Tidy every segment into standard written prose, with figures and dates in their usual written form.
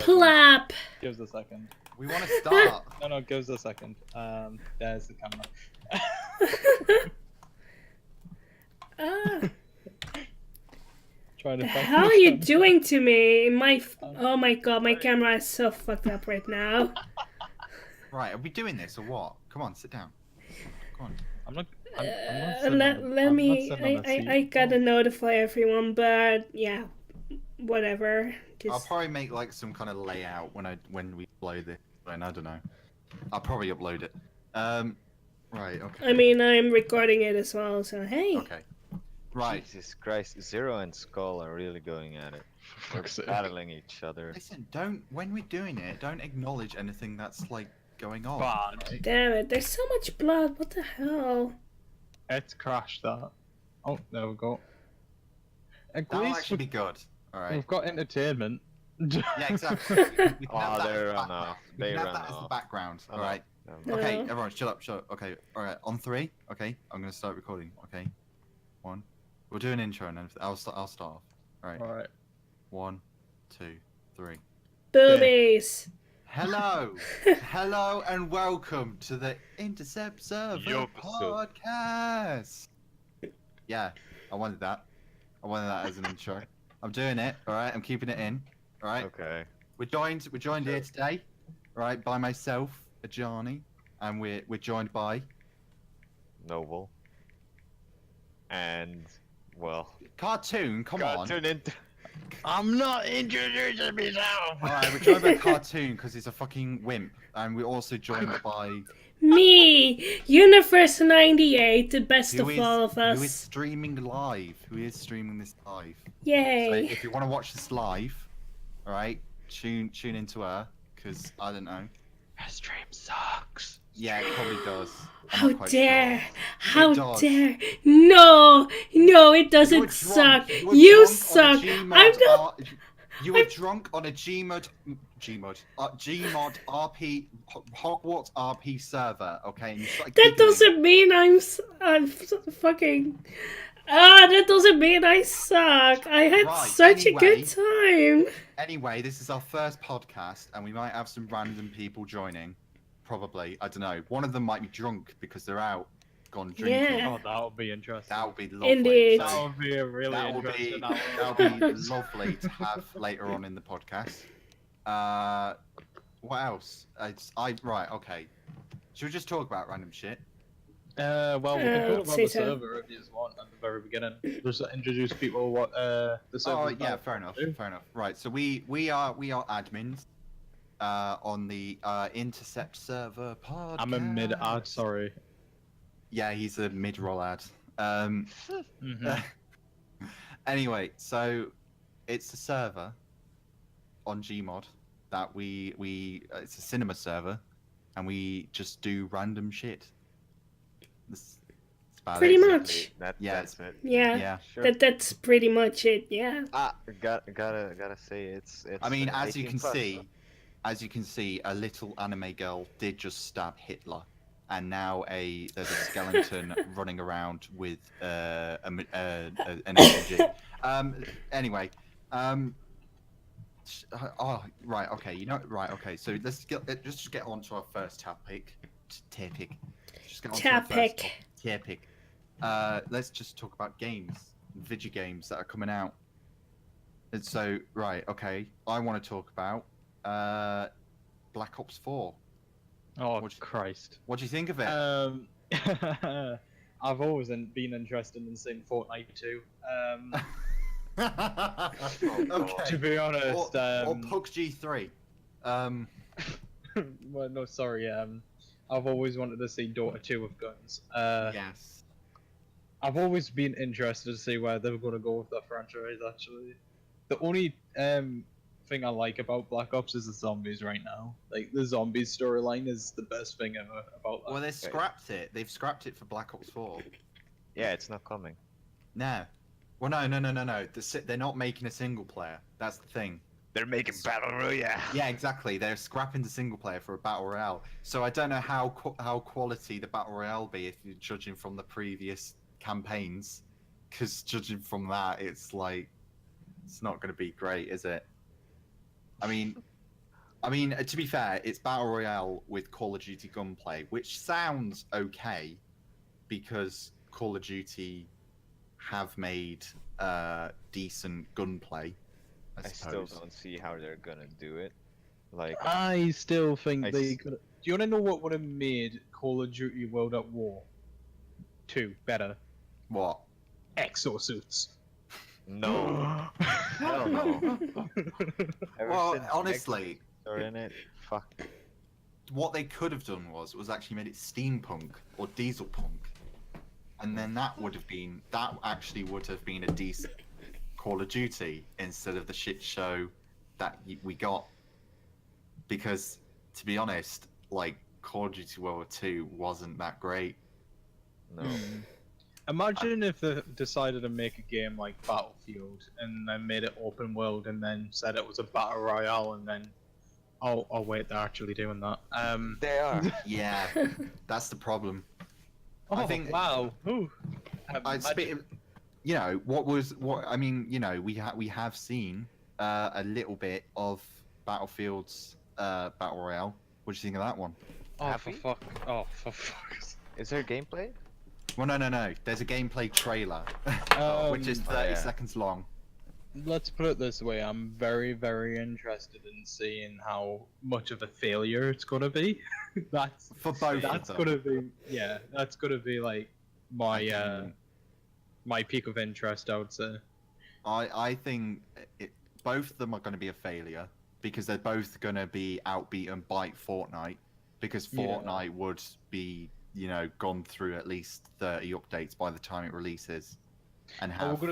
plap. Give us a second. We want to start. No, give us a second. There's the camera. Trying to The find hell the are you camera. doing to me? Oh my god, my camera is so fucked up right now. Right, are we doing this or what? Come on, sit down. Come on. I'm not sitting Let on the me. seat. I gotta notify everyone, but yeah, whatever. I'll Just probably make like some kind of layout when we upload this. I don't know. I'll probably upload it. Right. Okay. I mean, I'm recording it as well, so hey. Okay. Right. Jesus Christ, Zero and Skull are really going at it. They're battling each other. Listen, when we're doing it, don't acknowledge anything that's like going on. Bad. Right? Damn it, there's so much blood. What the hell? It's crashed that. Oh, there we go. At That'll least actually be good. All right. we've got entertainment. Yeah, exactly. We can Oh, have that they as the run background. off. We They can have run that as the off. background. Oh, All right. No. Okay, everyone, shut up, shut up. Okay, all right. On 3. Okay, I'm gonna start recording. Okay, 1. We'll do an intro and then I'll start off. All right. Alright. 1, 2, 3. Boobies. Hello, hello, and welcome to the Intercept Server Yokoso. podcast. Yeah, I wanted that. I wanted that as an intro. I'm doing it. All right, I'm keeping it in. All right. Okay. We're joined here today, right, by myself, Ajani, and we're joined by Noble. And, well... Cartoon. Come on. Cartoon into... I'm not introducing myself! Alright, we're joined by Cartoon because he's a fucking wimp, and we're also joined by Me, Universe 98, the best who of is all of who is us. streaming live. Who is streaming this live? So Yay. if you want to watch this live, all right, tune into her because I don't know. Her stream sucks. Yeah, it probably does. I'm How not quite dare! sure. How does. dare! No, it doesn't suck. You suck. I'm not. You were drunk on a Gmod RP Hogwarts RP server, okay? And you started That giggling. doesn't mean I'm fucking. That doesn't mean I suck. I had Right, such anyway. a good time. Anyway, this is our first podcast, and we might have some random people joining. Probably, I don't know. One of them might be drunk because they're out, gone drinking. Yeah. Oh, that would be interesting. That would be lovely. Indeed. That would be a really That would interesting be hour. that would be lovely to have later on in the podcast. What else? Right, okay. Should we just talk about random shit? Well, we can talk about say the so. server if you just want at the very beginning. Just introduce people what the server. Oh is yeah, about. fair enough. Fair enough. Right, so we are admins on the Intercept server podcast. I'm a mid ad, sorry. Yeah, he's a mid-roll ad. Mhm. Anyway, so it's a server on Gmod that we it's a cinema server, and we just do random shit. That's about Pretty it. much. That's it. Yeah. Yeah. Sure. That's pretty much it. Yeah. Gotta say it's I mean, as you 18 can plus, see, so- a little anime girl did just stab Hitler, and now there's a skeleton running around with an SMG. Anyway, oh right, okay, right, okay. So let's just get on to our first topic. Just get on to our first topic. Let's just talk about games, video games that are coming out. And so, right, okay, I want to talk about Black Ops 4. Oh What- Christ. What do you think of it? I've always been interested in seeing Fortnite too. Okay. To be honest, or PUBG 3. well, no, sorry. I've always wanted to see Dota 2 with guns. Yes. I've always been interested to see where they're going to go with that franchise. Actually, the only thing I like about Black Ops is the zombies right now. Like the zombies storyline is the best thing ever about that. Well, they scrapped it. They've scrapped it for Black Ops 4. Yeah, it's not coming. No. Well, no. They're not making a single player. That's the thing. They're making Battle Royale. Yeah, exactly. They're scrapping the single player for a battle royale. So I don't know how quality the battle royale will be if you're judging from the previous campaigns, because judging from that, it's like it's not going to be great, is it? I mean, I mean, to be fair, it's Battle Royale with Call of Duty gunplay, which sounds okay because Call of Duty have made decent gunplay. I still don't see how they're gonna do it. Like, I still think they could. Do you want to know what would have made Call of Duty World at War 2 better? What? Exosuits. no. Hell no. Ever Well, since honestly, are in it. Fuck. what they could have done was actually made it steampunk or diesel punk, and then that actually would have been a decent Call of Duty instead of the shit show that we got. Because to be honest, like Call of Duty World War 2 wasn't that great. No. Imagine if they decided to make a game like Battlefield and then made it open world and then said it was a battle royale and then oh wait, they're actually doing that. They are. Yeah, that's the problem. Oh, I think wow. Ooh. You know what I mean. You know we have seen a little bit of Battlefield's battle royale. What do you think of that one? Oh for fuck! Oh for fuck's. Is there gameplay? Well, no. There's a gameplay trailer, which is 30 seconds long. Let's put it this way: I'm very, very interested in seeing how much of a failure it's gonna be. That's For both. That's gonna be That's gonna be like my my peak of interest, I would say. I think both of them are going to be a failure because they're both going to be outbeaten by Fortnite, because Fortnite would be, you know, gone through at least 30 updates by the time it releases, and have.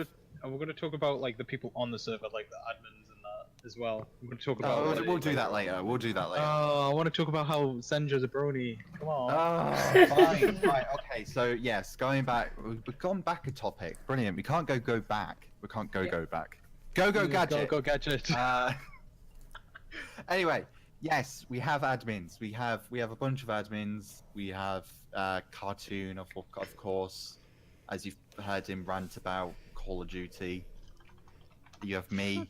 We're gonna talk about like the people on the server, like the admins and that as well. We're gonna talk about. We'll do that later. We'll do that later. Oh, I want to talk about how Senja's a brony. Come on. Oh, fine. Right. Okay. So yes, we've gone back a topic. Brilliant. We can't go back. We can't go back. Go gadget. Go gadget. Anyway, yes, we have admins. We have a bunch of admins. We have Cartoon, of course, as you've heard him rant about Call of Duty. You have me,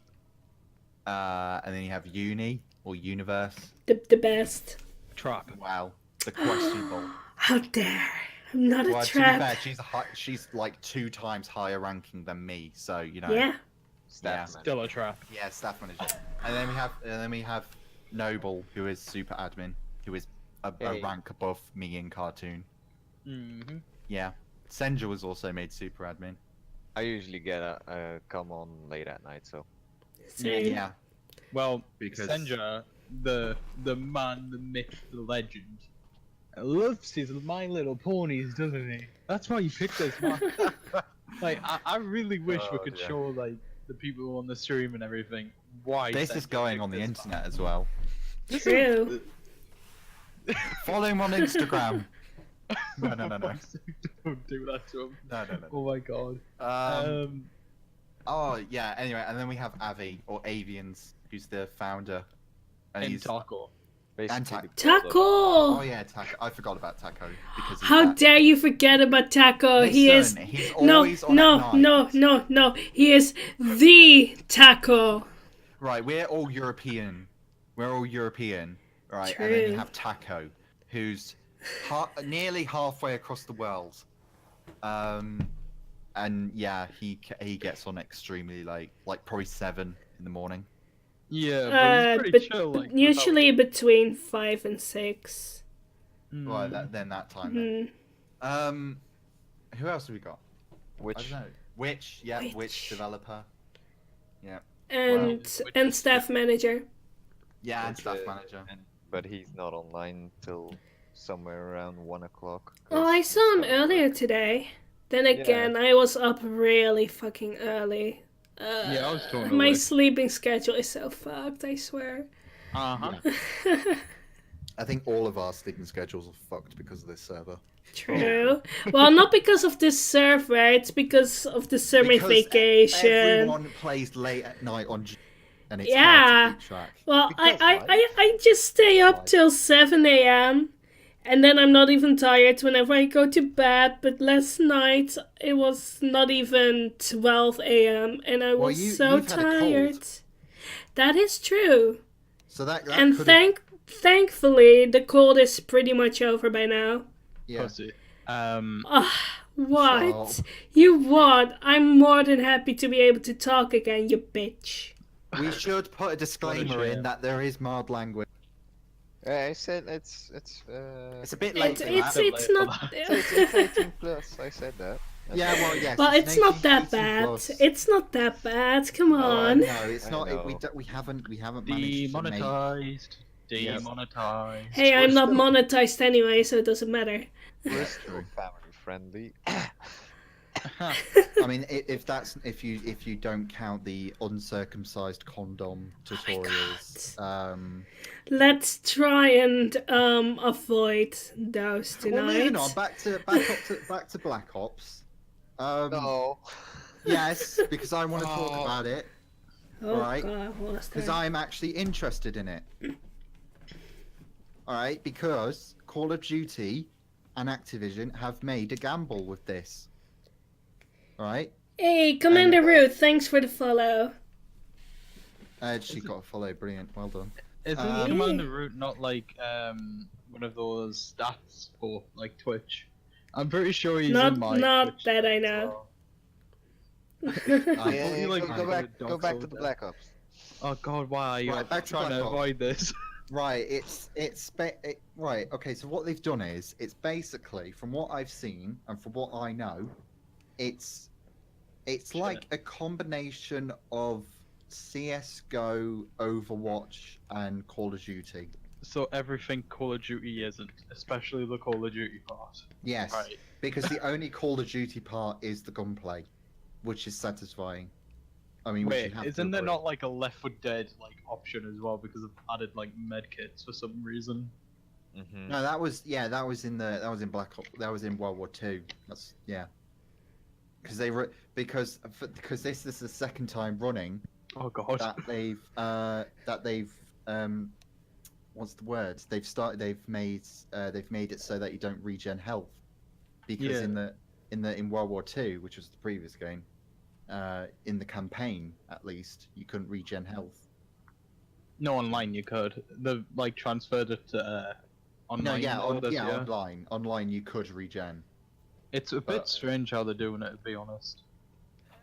and then you have Uni or Universe. The best. Trap. Wow, the questionable. How dare! I'm not a Well, trap. to be fair, she's like 2 times higher ranking than me, so you know. Yeah. Still a trap. Yeah, staff manager. And then we have Noble, who is super admin, who is a rank above me in Cartoon. Mm-hmm. Yeah. Senja was also made super admin. I usually get a come on late at night, so. Same. Yeah. Well, Because- Senja, the man, the myth, the legend, loves his My Little Ponies, doesn't he? That's why he picked this man. Like, I really wish we could show like the people on the stream and everything why This is going on the internet as well. True. Follow him on Instagram. No. Don't do that to him. No. Oh my god. Oh yeah. Anyway, and then we have Avi or Avians, who's the founder. And And he's Taco. Basically, Taco! Oh yeah, Taco. I forgot about Taco because he's How that. dare you forget about Taco? He is Listen, he's no, always on at night. no. He is the Taco. Right, we're all European. Right? True. And then you have Taco, who's nearly halfway across the world. And yeah, he gets on extremely late, like probably 7 in the morning. Yeah, but he's pretty chill. Like, usually between 5 and 6. Right, then that time. Then. Who else have we got? I which don't know. Witch developer. Yeah. And staff manager. Yeah, and staff manager. but he's not online till somewhere around 1 o'clock. Oh, I saw him earlier today. Then again, I was up really fucking early. Yeah, I was totally My awake. sleeping schedule is so fucked, I swear. Uh-huh. I think all of our sleeping schedules are fucked because of this server. True. Well, not because of this server, it's because of the summer Because vacation. everyone plays late at night on and it's Yeah. hard to keep track. Well, Because, I just stay up till 7 a.m. And then I'm not even tired whenever I go to bed. But last night, it was not even 12 a.m. And I was so you've had a cold. tired. That is true. So that And could've- thankfully, the cold is pretty much over by now. yeah. Pussy. What? Shut up. You what? I'm more than happy to be able to talk again, you bitch. We should put a disclaimer in shame. that there is mild language. I said it's It's a bit late for that. It's not. it's 18 plus. I said that. Yeah, well, yes. Well, it's not that 18 bad. plus. It's not that bad. Come on. No, it's I not. know. We haven't managed to make... Demonetized. Yes. Demonetized. Hey, I'm We're not still- monetized anyway, so it doesn't matter. We're still family friendly. I mean, if you don't count the uncircumcised condom tutorials. Let's try and avoid those tonight. Well, moving on, back to Black Ops. No. Yes, because I want to talk about it. Oh Right. God, what's Because that? I'm actually interested in it. Alright, because Call of Duty and Activision have made a gamble with this. Alright? Hey, Commander Ruth, thanks for the follow. She got a follow, brilliant, well done. Isn't Commander Root not like one of those stats for like Twitch? I'm pretty sure he's Not in my Twitch that I as know. well. Yeah, you like go back Dark to Souls the there. Black Ops. Oh god, why are you Right, back to trying to Black Ops. avoid this? Right, right, okay, so what they've done is, it's basically, from what I've seen, and from what I know, it's like a combination of CSGO, Overwatch, and Call of Duty. So everything Call of Duty isn't, especially the Call of Duty part. Yes, Right. because the only Call of Duty part is the gunplay, which is satisfying. I mean, which you Wait, have to isn't there agree. not like a Left 4 Dead like option as well because I've added like medkits for some reason? Mm-hmm. No, that was in Black Ops. That was in World War II. That's because because this is the second time running Oh god. that they've what's the word? They've made it so that you don't regen health because Yeah. in World War II, which was the previous game, in the campaign at least you couldn't regen health. No, online you could. They've like transferred it to online. Online you could regen. It's a bit strange how they're doing it, to be honest.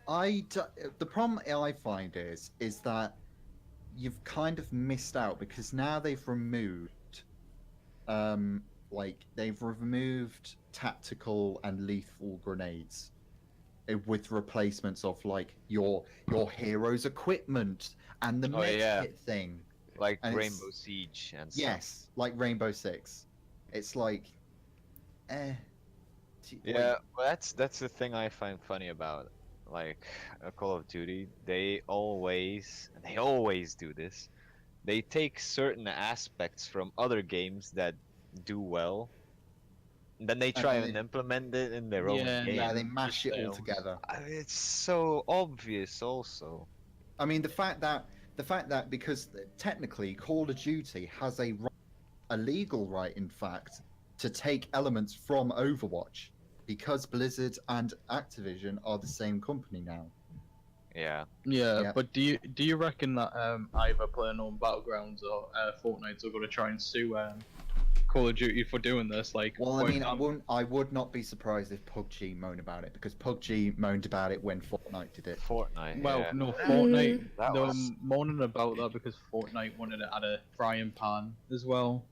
The problem I find is that you've kind of missed out because now they've removed tactical and lethal grenades with replacements of like your hero's equipment and the medkit thing. Like And it's- Rainbow Siege and stuff. Yes, like Rainbow Six. It's like, Yeah, well, that's the thing I find funny about like Call of Duty. They always do this. They take certain aspects from other games that do well, and then they try then and they- implement it in their own game. Yeah, they mash it all fails. together. It's so obvious, also. I mean, the fact that because technically Call of Duty has a legal right, in fact, to take elements from Overwatch, because Blizzard and Activision are the same company now. Yeah. Yeah, but do you reckon that either PlayerUnknown Battlegrounds or Fortnite are going to try and sue Call of Duty for doing this? Like, Well, I for mean, example- I would not be surprised if PUBG moaned about it, because PUBG moaned about it when Fortnite did it. Fortnite. Well, yeah. no, Fortnite. That They were was- moaning about that because Fortnite wanted to add a frying pan as well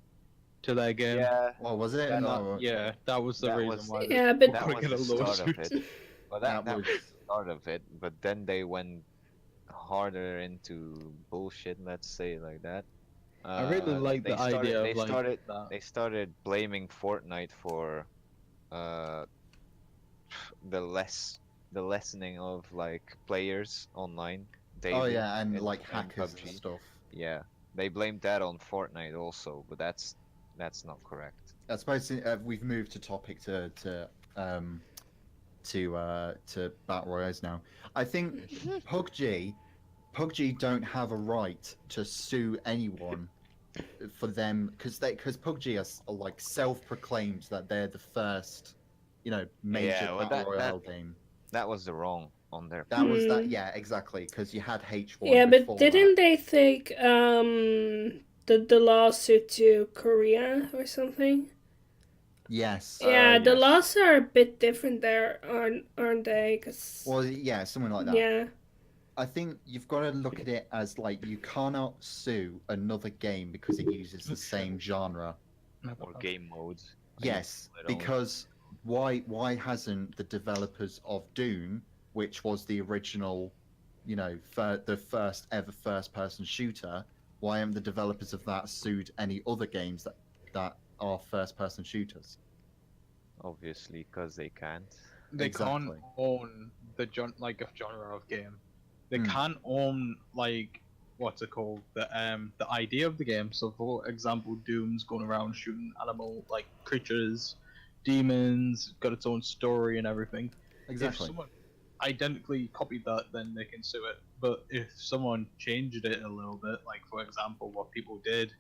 to their game. Yeah. Oh, was it? And No, that was the That reason was- why. Yeah, but That Quick was and the a start of lawsuit. it. Well, that That was was- the start of it, but then they went harder into bullshit, let's say it like that. I really like the idea of like that. They started blaming Fortnite for the lessening of like players online. Oh daily yeah, and in- like in hackers and PUBG. stuff. Yeah, they blamed that on Fortnite also, but that's not correct. I suppose we've moved to topic to battle royales now. I think PUBG don't have a right to sue anyone for them because PUBG are like self-proclaimed that they're the first, major Yeah, well, battle royale game. That was the wrong on their That was that. Mm. Yeah, exactly. Because you had H1. yeah, but before didn't that. they take the lawsuit to Korea or something. Yes. Yeah, the yes. laws are a bit different there, aren't they? 'Cause Well, yeah, something like that. yeah, I think you've got to look at it as like you cannot sue another game because it uses the same genre. Or game modes. Yes, because why hasn't the developers of Doom, which was the original, the first ever first-person shooter, why haven't the developers of that sued any other games that are first-person shooters? Obviously, because they can't. They can't Exactly. own the genre of game. They Hmm. can't own like what's it called the idea of the game. So for example, Doom's going around shooting animal like creatures, demons, got its own story and everything. If Exactly. someone identically copied that, then they can sue it. But if someone changed it a little bit, like for example, what people did,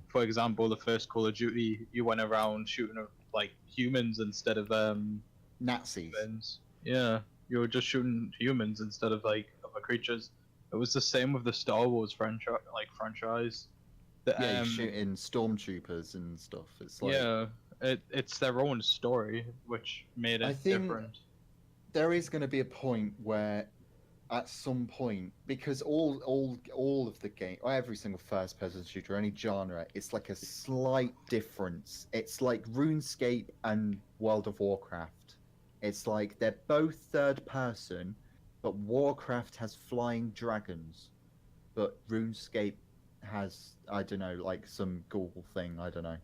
for example, the first Call of Duty, you went around shooting like humans instead of Nazis. humans. Yeah, you were just shooting humans instead of like other creatures. It was the same with the Star Wars franchise. The, Yeah, you're shooting stormtroopers and stuff. It's like yeah, it's their own story, which made I it think different. there is going to be a point where at some point, because all of the game, or every single first person shooter, any genre, it's like a slight difference. It's like RuneScape and World of Warcraft. It's like they're both third person, but Warcraft has flying dragons, but RuneScape has, I don't know, like some Google thing. I don't know.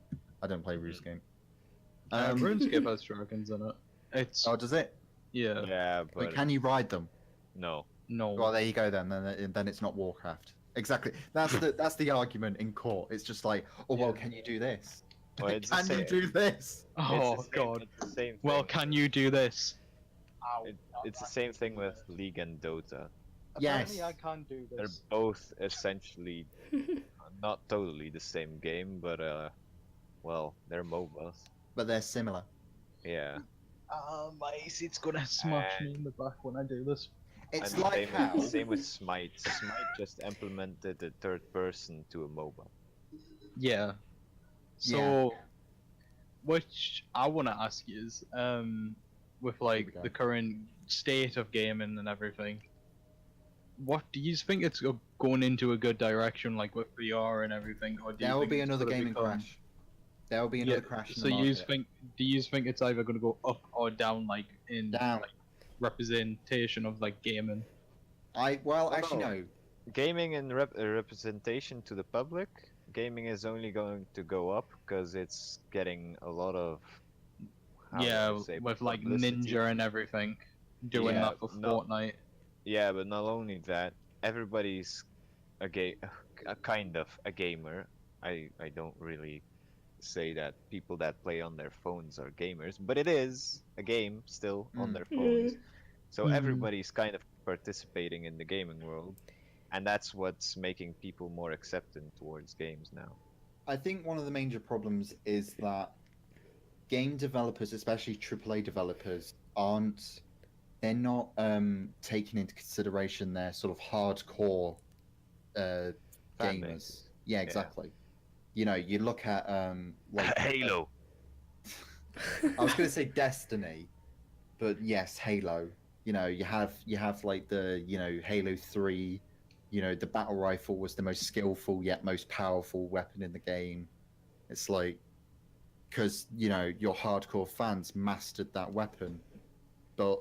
I don't play RuneScape. RuneScape has dragons in it. It's Oh, does it? yeah, Yeah, But but can you ride them? no. no. Well, there you go then. Then it's not Warcraft. Exactly. That's the argument in court. It's just like, oh well, Yeah. can you do this? Well, it's the Can you same- do this? Oh it's the same, god. It's the same Well, thing. can you do this? It's the same thing with League and Dota. Yes. Apparently, I can't do They're this. both essentially not totally the same game, but well, they're MOBAs. But they're similar. Yeah. My AC's gonna smash me in the back when I do this. It's And like how same with Smite. Smite just implemented the third person to a MOBA. Yeah. So, which I want to ask you is, with we like go. the current state of gaming and everything, what do you think it's going into a good direction, like with VR and everything, or do you there will think be it's another gonna gaming become... crash. There will be another crash in So the you market. think? Do you think it's either going to go up or down, like in Down. like, representation of like gaming? Actually no. no. Gaming and representation to the public, gaming is only going to go up because it's getting a lot of how do Yeah, I say, with like publicity. Ninja and everything, doing Yeah, that for no. Fortnite. Yeah, but not only that, everybody's a kind of a gamer. I don't really say that people that play on their phones are gamers, but it is a game still on their phones. So everybody's kind of participating in the gaming world, and that's what's making people more acceptant towards games now. I think one of the major problems is that game developers, especially AAA developers, they're not taking into consideration their sort of hardcore Fan gamers. base. Yeah, exactly. You know, you look at like Halo. I was going to say Destiny, but yes, Halo. You know, you have like the Halo 3. You know, the battle rifle was the most skillful yet most powerful weapon in the game. It's like because your hardcore fans mastered that weapon, but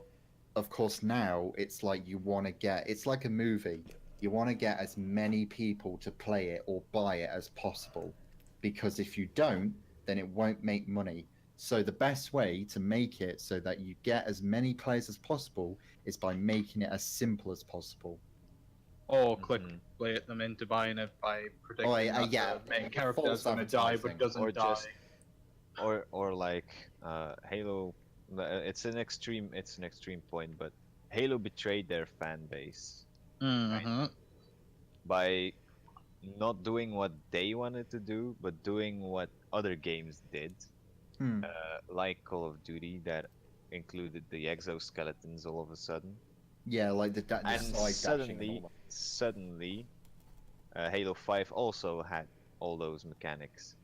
of course now it's like it's like a movie. You want to get as many people to play it or buy it as possible, because if you don't, then it won't make money. So the best way to make it so that you get as many players as possible is by making it as simple as possible. Or clickbait them into buying it by predicting that the main character is going to die but doesn't Or die. just- or like Halo. It's an extreme point, but Halo betrayed their fan base by not doing what they wanted to do, but doing what other games did, like Call of Duty, that included the exoskeletons all of a sudden. Yeah, like the And side dashing and all that. suddenly, Halo 5 also had all those mechanics.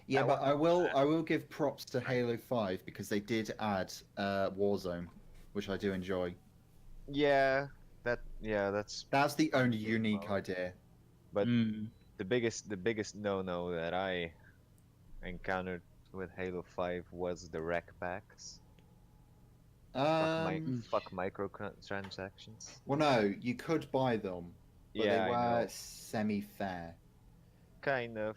Yeah, That but one- I will give props to Halo 5 because they did add Warzone, which I do enjoy. Yeah, that's That's the fun only to think unique about. idea. But Mm. the biggest no-no that I encountered with Halo 5 was the rec packs. Um, Fuck microtransactions. well, no, you could buy them, but they Yeah, I were know. semi-fair. Kind of.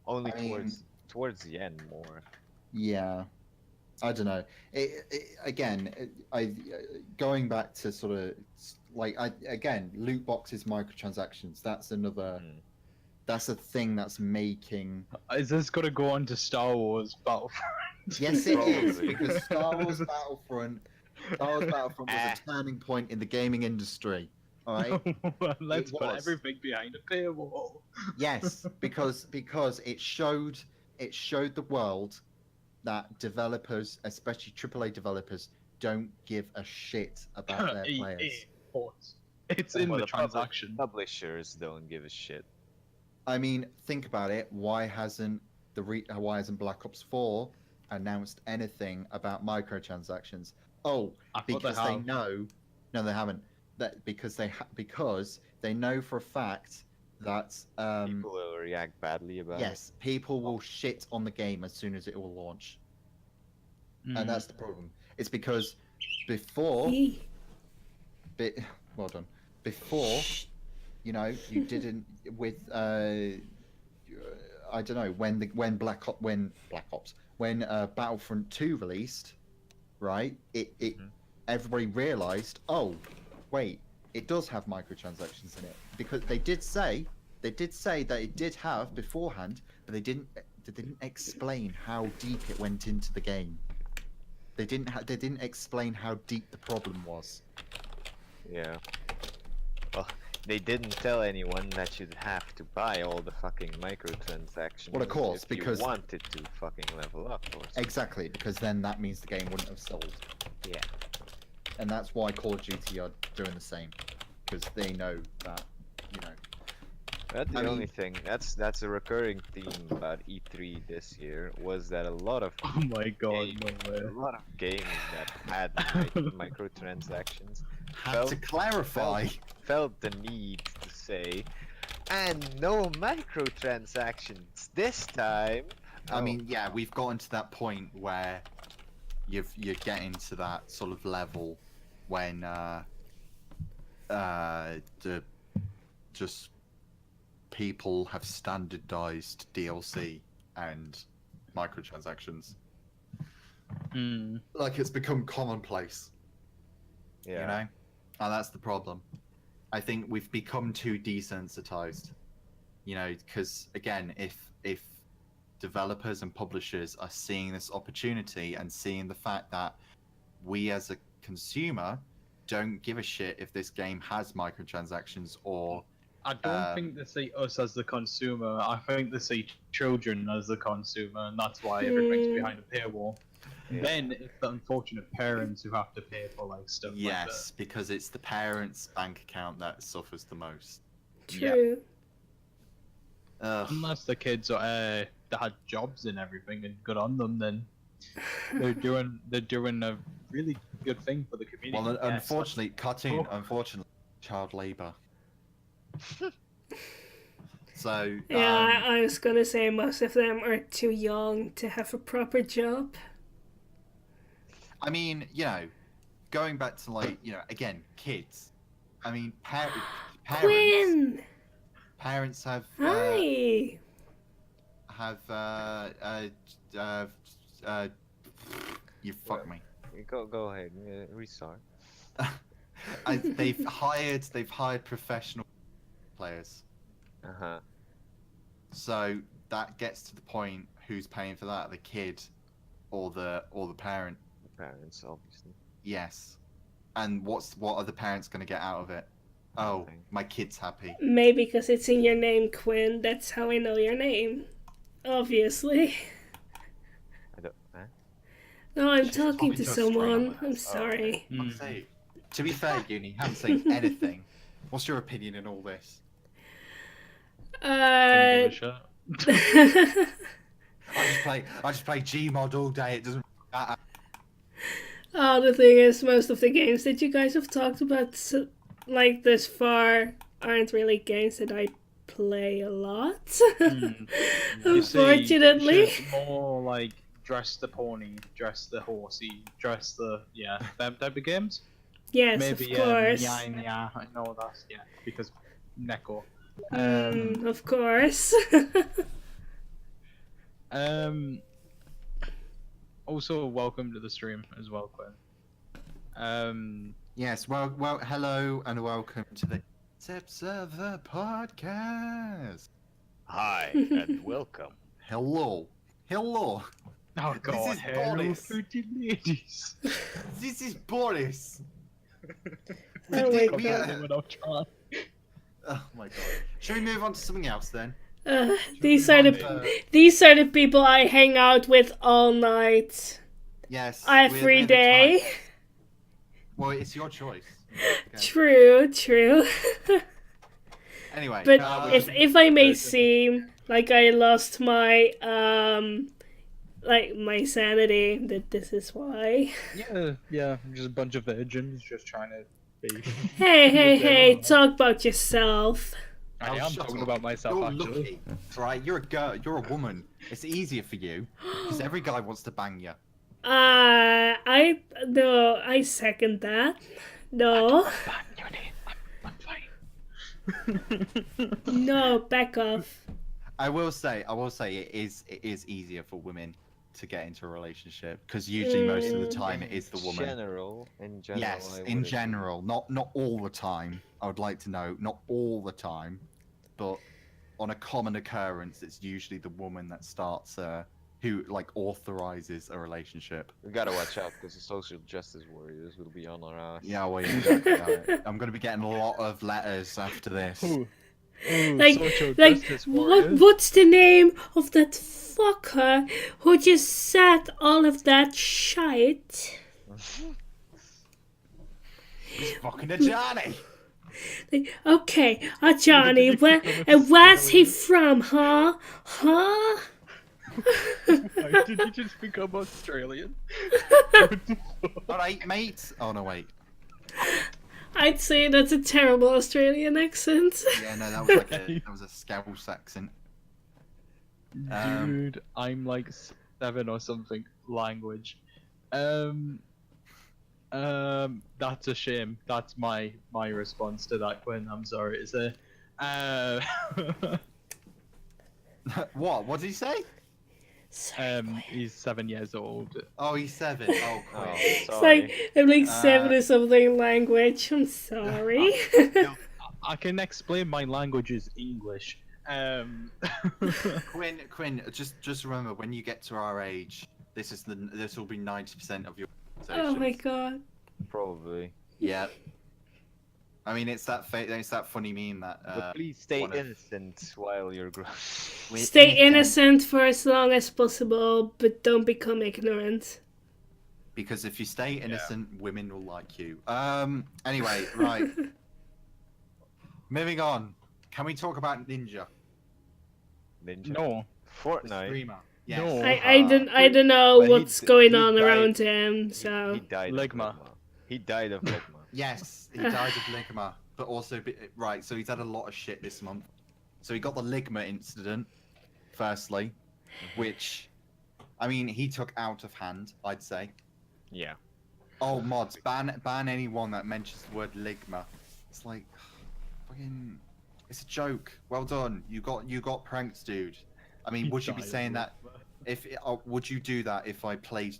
Only I mean, towards the end more. yeah, I don't know. Going back to sort of loot boxes, microtransactions. That's another. Mm. That's a thing that's making. Is this gonna go on to Star Wars Battlefront? Yes, it is Probably. because Star Wars Battlefront was Ah. a turning point in the gaming industry. All right. Let's It put was. everything behind a paywall. Yes, because it showed the world that developers, especially AAA developers, don't give a shit about their players. Ports. It's in Well, the transaction. Publishers don't give a shit. I mean, think about it. Why hasn't Black Ops 4 announced anything about microtransactions? Oh, I thought because they they have. know. No, they haven't. That because they know for a fact that People will react badly about yes, people will shit on the game as soon as it will launch. And that's the problem. It's because before, well done. Before, you know, you didn't with I don't know when Battlefront 2 released, right? Everybody realized, oh, wait, it does have microtransactions in it because they did say that it did have beforehand, but they didn't explain how deep it went into the game. They didn't explain how deep the problem was. Yeah. Well, they didn't tell anyone that you'd have to buy all the fucking microtransactions. Well, of course, if because you wanted to fucking level up. Or something. exactly, because then that means the game wouldn't have sold. Yeah. And that's why Call of Duty are doing the same, because they know that, you know. That's the only thing. That's a recurring theme about E3 this year was that a lot of Oh my god, no way. a lot of games that had microtransactions Had to clarify. felt the need to say, and no microtransactions this time. I mean, yeah, we've gotten to that point where you're getting to that sort of level when just people have standardized DLC and microtransactions. Like it's become commonplace. Yeah. You know? And that's the problem. I think we've become too desensitized. You know, because again, if developers and publishers are seeing this opportunity and seeing the fact that we as a consumer don't give a shit if this game has microtransactions or I don't think they see us as the consumer. I think they see children as the consumer, and that's why everything's behind a paywall. Yeah. Then it's the unfortunate parents who have to pay for like stuff like that. yes, because it's the parents' bank account that suffers the most. True. Ugh. Unless the kids are they had jobs and everything and good on them, then they're doing a really good thing for the community. Well, Yes. unfortunately, child labor. So Yeah, I was gonna say most of them are too young to have a proper job. I mean, you know, going back to like, you know, again, kids. I mean, parents. Quinn! Parents have Hi! you fucked me. Go ahead, restart. They've hired professional players. Uh-huh. So that gets to the point: who's paying for that? The kid, or the parent? The parents, obviously. Yes. And what are the parents going to get out of it? Oh, Nothing. my kid's happy. Maybe because it's in your name, Quinn. That's how I know your name. Obviously. I don't. Huh? No, I'm She's talking talking to to a stranger. someone. I'm Oh, sorry. I'll say, to be fair, Uni, haven't said anything. What's your opinion in all this? Didn't give a shit. I just play Gmod all day. It doesn't matter. Oh, the thing is, most of the games that you guys have talked about, like this far, aren't really games that I play a lot. You see, Unfortunately. she's more like dress the pony, dress the horsey, dress the them type of games. Yes, Maybe of course. yeah, I know that's because Neko. Of course. Also welcome to the stream as well, Quinn. Yes, well, hello and welcome to the Observer podcast. Hi and welcome. Hello. Oh god, is hello, Boris. pretty ladies. This is Boris. Oh my We god. Oh my god. Shall we move on to something else then? These are the people I hang out with all night, Yes. every we're the day. type- Well, it's your choice. Okay. True. Anyway, But if I may version. seem like I lost my like my sanity, that this is why. Yeah, just a bunch of virgins just trying to be. Hey, talk about yourself. I am shut talking up. about myself You're actually. lucky, right? You're a girl. You're a woman. It's easier for you because every guy wants to bang you. I second that. No, no, back off. I will say it is easier for women to get into a relationship because usually most of the time it is the woman. In general. Yes, I in would general, not all the time. I would like to know, not all the time, but on a common occurrence, it's usually the woman that starts, who like authorizes a relationship. We gotta watch out because the social justice warriors will be on our ass. Yeah, well, yeah, I'm gonna be getting a lot of letters after this. Ooh, Like, social like justice warriors. what's the name of that fucker who just said all of that shite? He's fucking a Johnny. Like, okay, Johnny, where's he from, huh? Huh? Why did you just become Australian? All right, mate. Oh no, wait. I'd say that's a terrible Australian accent. Yeah, no, that was like that was a Scouse accent. Dude, I'm like 7 or something language. That's a shame. That's my response to that, Quinn. I'm sorry to say. What? What did he say? He's 7 years old. Oh, he's 7. Oh, Oh, quick. It's sorry. like I'm like 7 or something language. I'm sorry. I can explain my language is English. Quinn, just remember when you get to our age, this will be 90% of your Oh conversations. my god. Probably. Yeah. I mean, it's that funny meme that. But please stay one of- innocent while you're grown. Stay innocent for as long as possible, but don't become ignorant. Because if you stay innocent, women will like you. Anyway, right. Moving on. Can we talk about Ninja? Ninja. No. The Fortnite. streamer. Yes. No. I don't know Well, what's he going died- on around him, He so died Ligma. of Ligma. He died of Ligma. Yes, he died of Ligma, but also right. So he's had a lot of shit this month. So he got the Ligma incident, firstly, which, I mean, he took out of hand. I'd say. Yeah. Oh, mods, ban anyone that mentions the word Ligma. It's like, fucking, it's a joke. Well done. You got pranked, dude. I mean, would you be saying that? Would you do that if I played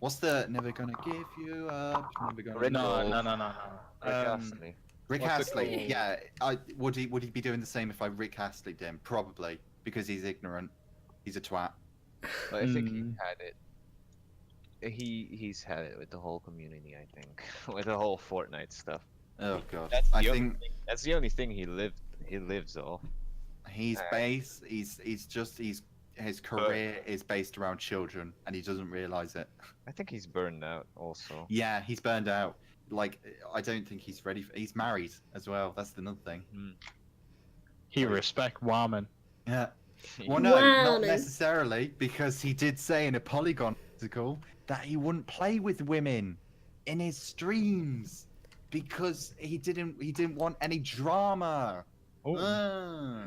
what's the never gonna give you up, never gonna No. Rick Astley. Rick What's it Astley, called? yeah. Would he be doing the same if I Rick Astley'd him? Probably, because he's ignorant. He's a twat. But I think he Hmm. had it. He's had it with the whole community. I think with the whole Fortnite stuff. Oh god. That's the I only think thing, that's the only thing he lives off. he's based. His career is based around children, and he doesn't realize it. I think he's burned out also. Yeah, he's burned out. Like, I don't think he's ready. He's married as well. That's another thing. He respect women. Yeah. Well, no, Wow, not man. necessarily, because he did say in a Polygon article that he wouldn't play with women in his streams because he didn't want any drama. Oh, Ah.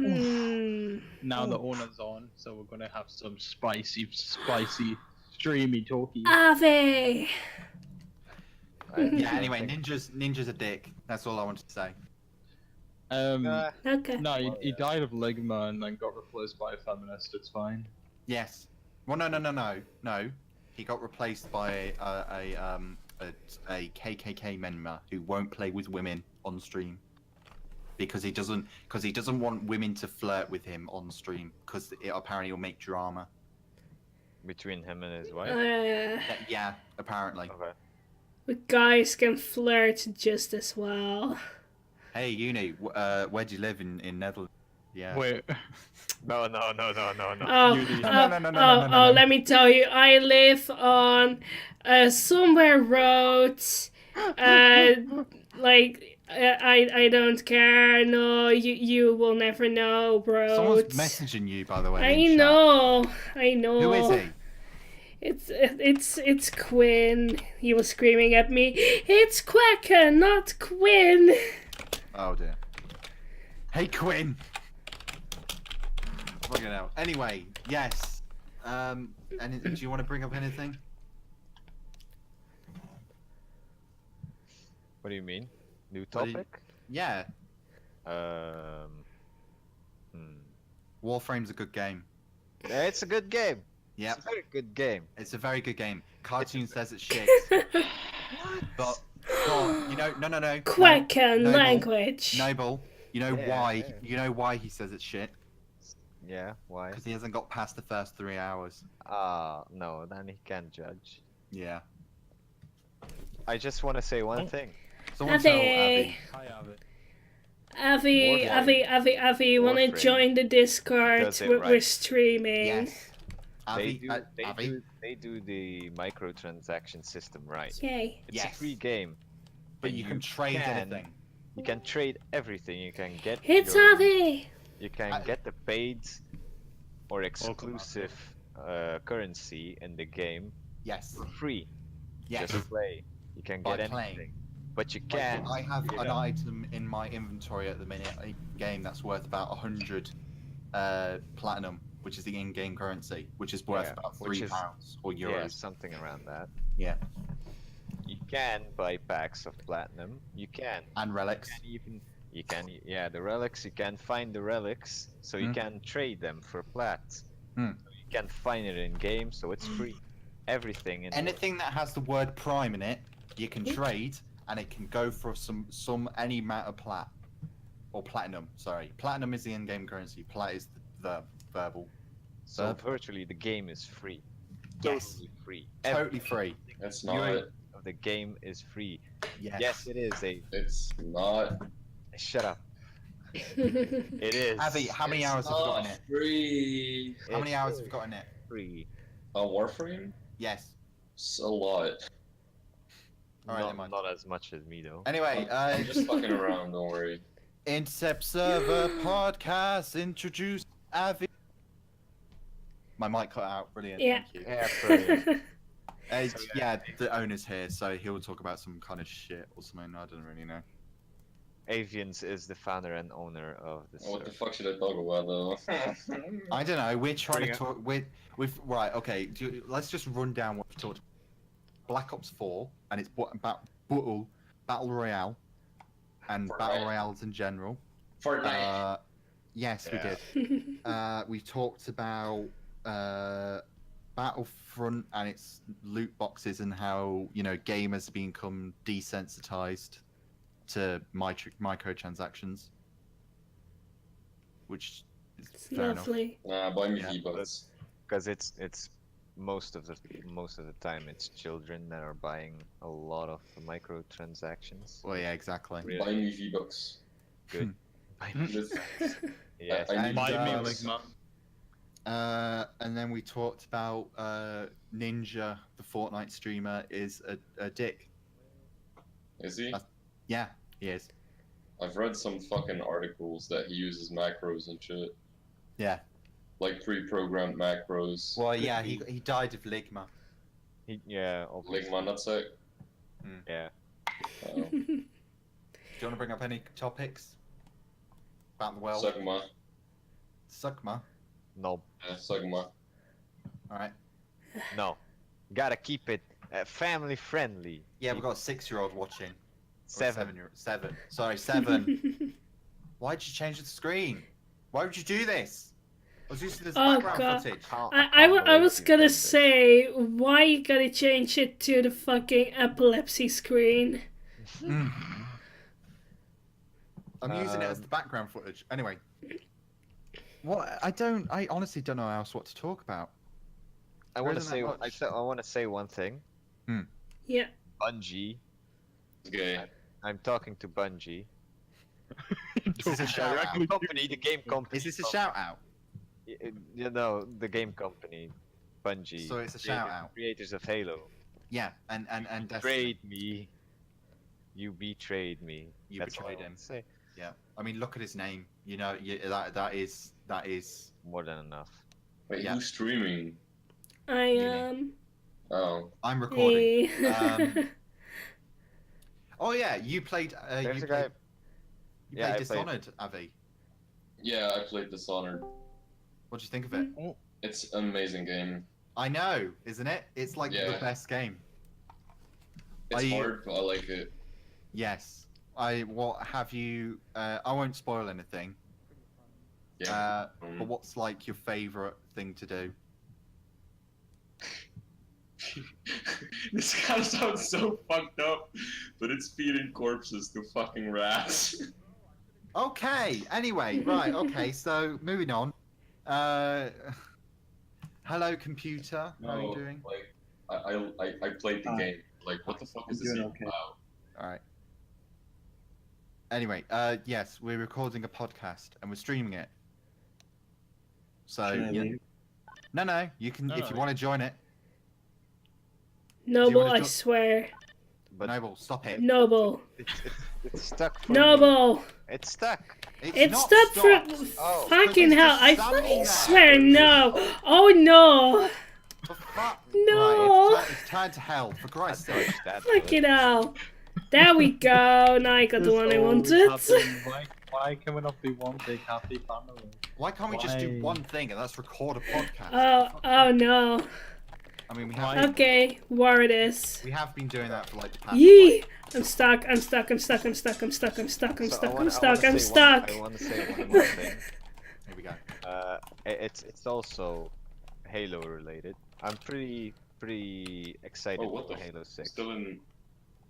now the owner's on, so we're gonna have some spicy, streamy talky. Ave. Yeah. Anyway, Ninja's a dick. That's all I wanted to say. Okay. No, he died of ligma and then got replaced by a feminist. It's fine. Yes. Well, no. He got replaced by a KKK member who won't play with women on stream because he doesn't want women to flirt with him on stream because it apparently will make drama. Between him and his wife. Yeah, apparently. Okay. But guys can flirt just as well. Hey, Uni, where do you live in Netherlands? Yeah. Wait. No. Oh, let me tell you, I live on somewhere road. I don't care. No, you will never know, bro. Someone's messaging you, by the way. I know. Who is he? It's Quinn. He was screaming at me. It's Quacker, not Quinn. Oh dear. Hey, Quinn. Fucking hell. Anyway, yes. Do you want to bring up anything? What do you mean? New topic? Yeah. Warframe's a good game. It's a good game. Yeah. It's a very good game. It's a very good game. Cartoon says it's shit. But no. Quacker Noble, language. Noble, you know Yeah, why? yeah. You know why he says it's shit? Yeah, why? Because he hasn't got past the first 3 hours. No, then he can't judge. Yeah. I just want to say one thing. Someone tell Avi. Abby. Avi, you wanna Warframe join the Discord? does it We're right. streaming. Yes. They Abby. do the microtransaction system right. Yay. It's Yes. a free game. But and you can trade anything. You can trade everything. You can get It's your- Avi. You can get the paid or exclusive currency in the game Yes. for free. Yes. Just play. You can By get playing. anything. But you Like, can't. I have you an know. item in my inventory at the minute, a game that's worth about 100 platinum, which is the in-game currency, which is worth Yeah, about which is- £3 or Yeah, euros. something around that. Yeah. You can buy packs of platinum. You can. And relics. Yeah, the relics. You can find the relics, so you can trade them for plats. Hmm. So you can find it in game, so it's free. Everything in Anything that has the word prime in it, you can trade, and it can go for any amount of plat or platinum. Sorry, platinum is the in-game currency. Plat is the verbal. So virtually the game is free. Yes. Totally free. Totally free. It's Every not. of the game is free. Yes. Yes, it is. It's not. Shut up. It is. Avi, how many hours have you got in it? Free. How many hours have you got in it? Free. On Warframe? Yes. It's a lot. Alright, never mind. Not as much as me though. Anyway, I'm just fucking around. Don't worry. Intercept Server Podcast introduce Avi. My mic cut out. Brilliant. Yeah. Thank you. Yeah, brilliant. Yeah, the owner's here, so he'll talk about some kind of shit or something. I don't really know. Avians is the founder and owner of the What the server. fuck should I talk about though? I don't know. We're trying Bring to it. talk. We've right. Okay. Let's just run down what we've talked. Black Ops 4, and it's about battle royale, and Fortnite. battle royales in general. Fortnite. Yes, we Yeah. did. We talked about Battlefront and its loot boxes and how gamers have become desensitized to microtransactions, which is It's fair enough. lovely. Nah, buy me Yeah, V-Bucks. Because it's most of the time it's children that are buying a lot of microtransactions. Well, yeah, exactly. Really? Buy me V-Bucks. Good. Just- Yes. I And, need Buy me V-Bucks. ligma. and then we talked about Ninja, the Fortnite streamer, is a dick. Is he? Yeah, he is. I've read some fucking articles that he uses macros and shit. Yeah. Like pre-programmed macros. Well, yeah, he died of ligma. Yeah, obviously. Ligma nutsack. Yeah. Oh. Do you want to bring up any topics about the world? Sugma. Sugma. No. Yeah, Sugma. All right. No. Gotta keep it family friendly. Yeah, we've got a 6-year-old watching. Or 7. 7. Sorry, 7. Why'd you change the screen? Why would you do this? I was using this Oh, background God. footage. I was gonna say, why you gotta change it to the fucking epilepsy screen? I'm using it as the background footage. Anyway. What? I honestly don't know else what to talk about. I There want to isn't say. that much. I want to say one thing. Yeah. Bungie. It's gay. I'm talking to Bungie. Is this a shout out? Company, the game company. Is this a shout out? You know, the game company, Bungie. So it's a shout out. Creators of Halo. Yeah, and Destiny. Betrayed me. You betrayed me. You That's all I betrayed want him. to say. Yeah. I mean, look at his name. You know, that is. More than enough. Wait, Yeah. who's streaming? I am. Oh. I'm recording. Hey. Oh yeah, you played. There's You a guy. played Yeah, I played. Dishonored, Avi. Yeah, I played Dishonored. What do you think of it? It's an amazing game. I know, isn't it? It's like the Yeah. best game. It's Are you- hard, but I like it. Yes. What have you? I won't spoil anything. Yeah. But what's like your favorite thing to do? This kind of sounds so fucked up, but it's feeding corpses to fucking rats. Okay. Anyway, right. Okay. So moving on. Hello, computer. How are you doing? Like, I played the game. Like, what the fuck is this even about? All right. Anyway, yes, we're recording a podcast and we're streaming it. So, no, you can if you want to join it. Noble, wanna I jo- swear. But Noble, stop it. Noble. it's stuck for me. Noble. It's stuck. It's not stuck for Oh, fucking it's hell. just I standing fucking there. swear no. Oh no. For fuck. No. Right, it's time to hell, for Christ's sake. That Fucking hell. There we go. Now I got the one I wanted. Why can we not be one big happy family? Why can't we just do Why? one thing and that's record a podcast? Oh no. I mean, Okay, war it is. we have been doing that for like the past. Yee! I'm stuck. I'm stuck. I'm stuck. I'm stuck. I'm stuck. I'm stuck. I'm So stuck. I I'm wanna stuck. I'm say stuck. I want to say one more thing. Here we go. It's also Halo related. I'm pretty excited Oh, what for the Halo 6. Still in.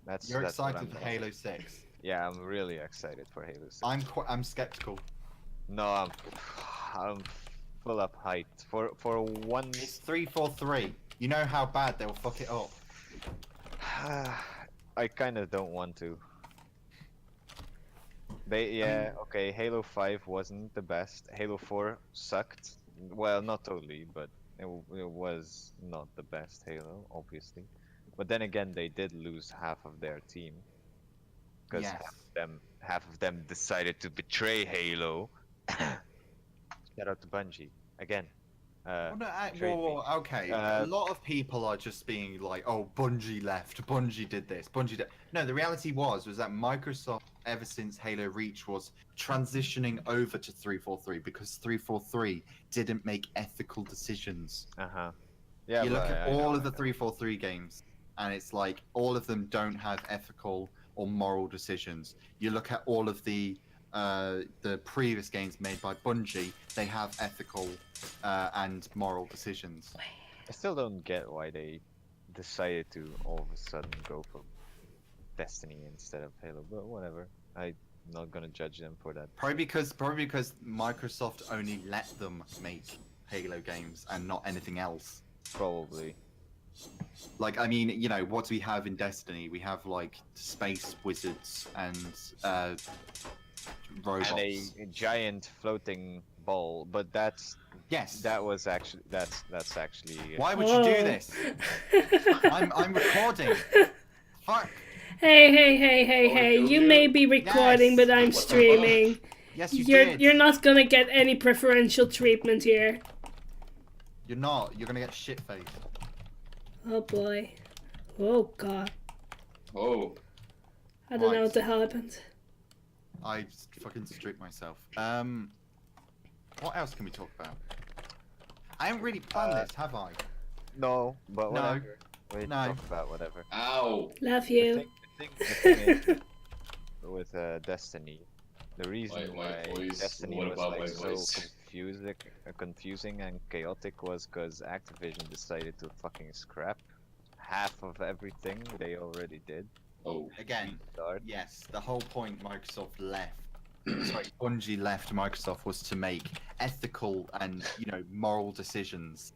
That's You're what I'm excited for gonna Halo say. 6. Yeah, I'm really excited for Halo 6. I'm skeptical. No, I'm full up hyped for one. It's 343. You know how bad they'll fuck it up. I kind of don't want to. Okay, Halo 5 wasn't the best. Halo 4 sucked. Well, not totally, but it was not the best Halo, obviously. But then again, they did lose half of their team. Because Yes. half of them decided to betray Halo. Shout out to Bungie. Again. Betrayed me. Okay. A lot of people are just being like, "Oh, Bungie left. Bungie did this. Bungie did." No, the reality was that Microsoft, ever since Halo Reach, was transitioning over to 343 because 343 didn't make ethical decisions. Uh-huh. Yeah, You look but at I all know, of the I know. 343 games, and it's like all of them don't have ethical or moral decisions. You look at all of the previous games made by Bungie, they have ethical and moral decisions. I still don't get why they decided to all of a sudden go for Destiny instead of Halo, but whatever. I'm not gonna judge them for that. Probably because Microsoft only let them make Halo games and not anything else. Probably. Like, I mean, you know, what do we have in Destiny? We have like space wizards and robots. And a giant floating ball, but that's Yes. that's actually Why would you do Oh. this? I'm recording. Fuck. Hey, killed you you? may be recording, but I'm What the fuck? streaming. Yes, you You're did. you're not gonna get any preferential treatment here. You're not. You're gonna get shit faced. Oh boy. Oh god. Oh, I don't know Right. what the hell happened. I just fucking stripped myself. What else can we talk about? I haven't really planned this, have I? No, but No. whatever. We No. talk about whatever. ow. Love The you. thing is, with Destiny, the reason My why voice, Destiny what was about like my so voice? confusing and chaotic was because Activision decided to fucking scrap half of everything they already did. Oh, Again, Start. yes, the whole point Microsoft left, sorry, Bungie left Microsoft was to make ethical and, moral decisions.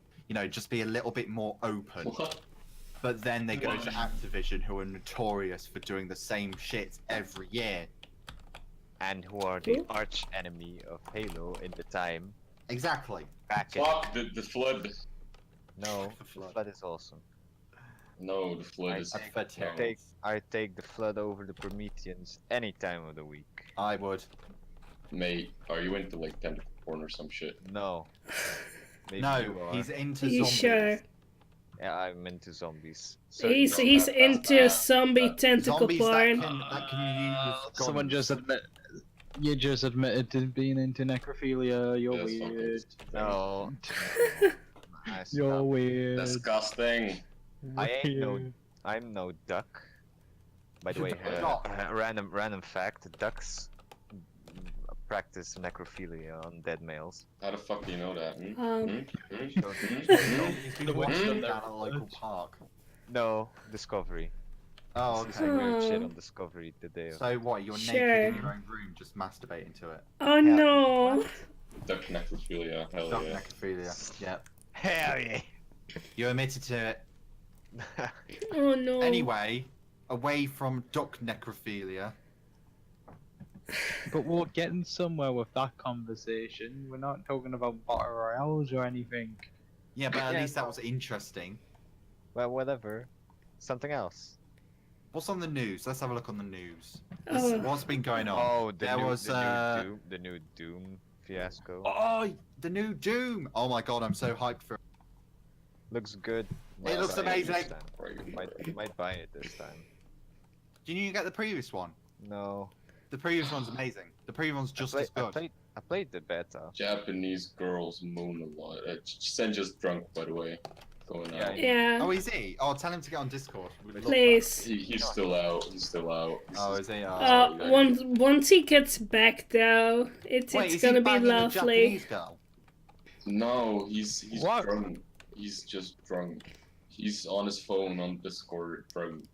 Just be a little bit more open. what? But then they go to What? Activision, who are notorious for doing the same shit every year. And who are the Who? arch enemy of Halo in the time Exactly. back in. Fuck the flood. No, The Flood. Flood is awesome. No, the flood I is. take- I take the Flood over the Prometheans any time of the week. I would. Mate, are you into like tentacle porn or some shit? No. Maybe No, you are. he's into Are you zombies. sure? Yeah, I'm into zombies. He's Certainly. he's that's into bad. zombie tentacle Zombies porn. that can use Someone guns. just admit. You just admitted to being into necrophilia. You're That's fucking weird. disgusting. No. I You're stop. weird. Disgusting. I ain't no- Weird. I'm no duck. By the way, Stop. random fact: ducks practice necrophilia on dead males. How the fuck do you know that? Hmm? Um, Hmm? Hmm? He's The been witch watching done down that at a local research. park. No, Discovery. Oh, This is okay. some weird shit Oh. on Discovery today. So what? You're Sure. naked in your own room, just masturbating to it. oh no. Duck necrophilia. Hell Duck yeah. necrophilia. Yep. Hell yeah! You admitted to it. Oh no. Anyway, away from duck necrophilia. But we're getting somewhere with that conversation. We're not talking about battle royales or anything. Yeah, but at Yeah, least that was interesting. Well, whatever. Something else. What's on the news? Let's have a look on the news. Oh. What's been going on? Oh, there was the new Doom fiasco. Oh, the new Doom! Oh my god, I'm so hyped for it. Looks good. It looks buy amazing. this time. Might buy it this time. Did you get the previous one? No. The previous one's amazing. The previous one's just as good. I played the beta. Japanese girls moon a lot. Senja's drunk, by the way. Going Yeah, out. Yeah. Oh, is he? Oh, tell him to get on Discord. We'd love that. Please. He's still out. He's still out. Oh, is he? Once he gets back though, it's Wait, is gonna he be banging a lovely. Japanese girl? No, he's What? drunk. He's just drunk. He's on his phone on Discord drunk.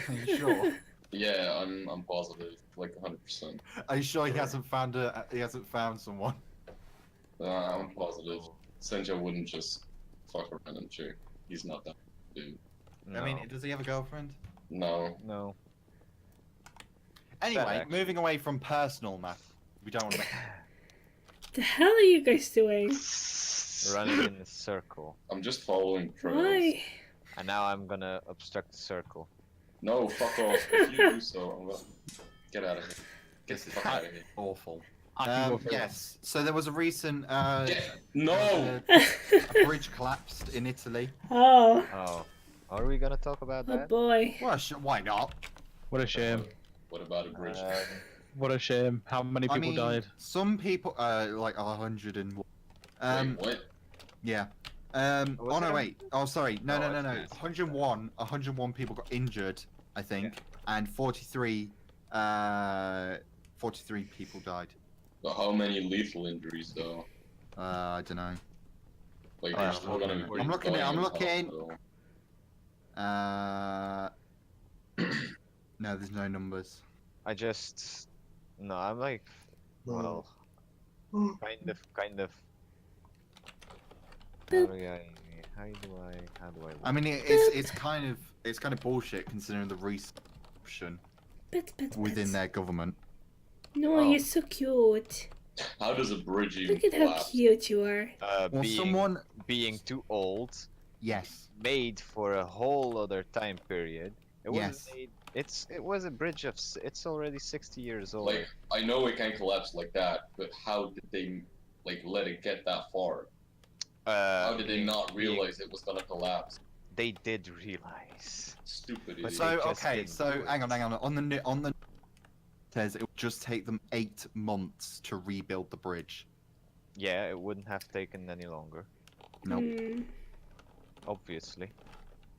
Are you sure? Yeah, I'm positive, like 100%. Are you sure he hasn't found someone? I'm positive. Senja wouldn't just fuck a random chick. He's not that dude. No. I mean, does he have a girlfriend? No. no. Anyway, actually. moving away from personal math. We don't want to. The hell are you guys doing? Running in a circle. I'm just following trails. Why? And now I'm gonna obstruct the circle. No, fuck off. If you do so, I'm gonna get out of here. Get the fuck out of here. Awful. I can go for Yes. So there was a recent No! a bridge collapsed in Italy. Oh. Oh. Are we gonna talk about Oh that? boy. Well, why not? What a shame. What about a bridge? What a shame. How many I people mean, died? some people, like 101. Wait, what? Yeah. Was Oh no, there? wait. Oh, sorry. No. Oh, it's 101 people got injured, I think, and 43 people died. But how many lethal injuries though? I don't know. Like, Oh, they're yeah, still gonna be I'm looking going at- I'm in looking. hospital. No, there's no numbers. I just no. I'm like, well, kind of. How do I? I mean, it's kind of bullshit considering the reception Bet. within their government. No, Oh. you're so cute. How does a bridge even Look at how collapse? cute you are. Well, Being too old, yes. made for a whole other time period, It Yes. was made. It was a bridge of. It's already 60 years old. Like, I know it can collapse like that, but how did they like let it get that far? How did they not realize it was gonna collapse? They did realize. Stupid But idiot. So just okay, didn't so do hang on, it. hang on. On the says it will just take them 8 months to rebuild the bridge. Yeah, it wouldn't have taken any longer, No. Hmm. obviously.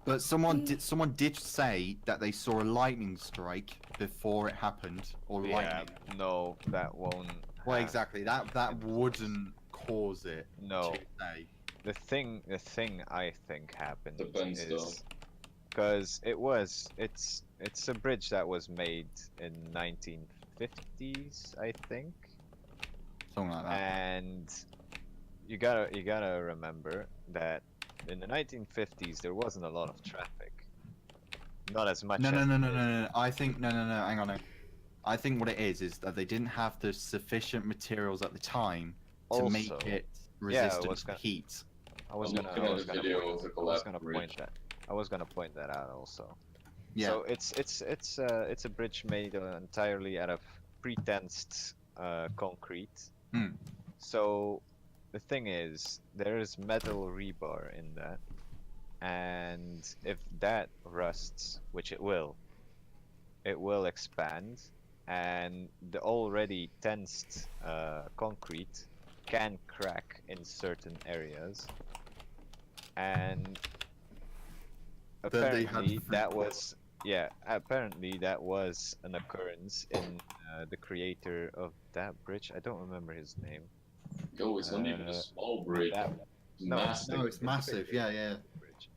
But someone did say that they saw a lightning strike before it happened, or lightning. No, that won't. Well, have exactly. That influence. wouldn't cause it No, to say. the thing I think happened Depends, though. is because it's a bridge that was made in 1950s, I think, Something like that. and you gotta remember that in the 1950s there wasn't a lot of traffic, not as much. No, as no, no, it no, is. no, no. I think no, no, no. Hang on. No. I think what it is that they didn't have the sufficient materials at the time to make Also, it yeah, I resistant was to gonna- heat. I was I'm gonna, looking I at was the gonna video point, of the I was collapsed gonna bridge. point that. I was gonna point that out also. Yeah. So it's a bridge made entirely out of pre-tensed concrete. Hmm. So the thing is, there is metal rebar in that, and if that rusts, which it will expand, and the already tensed concrete can crack in certain areas, and Then they had apparently to that was apparently that was an occurrence in the creator of that bridge. I don't remember his name. Yo, it's not even a small bridge. That It's no, massive. No, it's massive. bigger Yeah, yeah. bridge.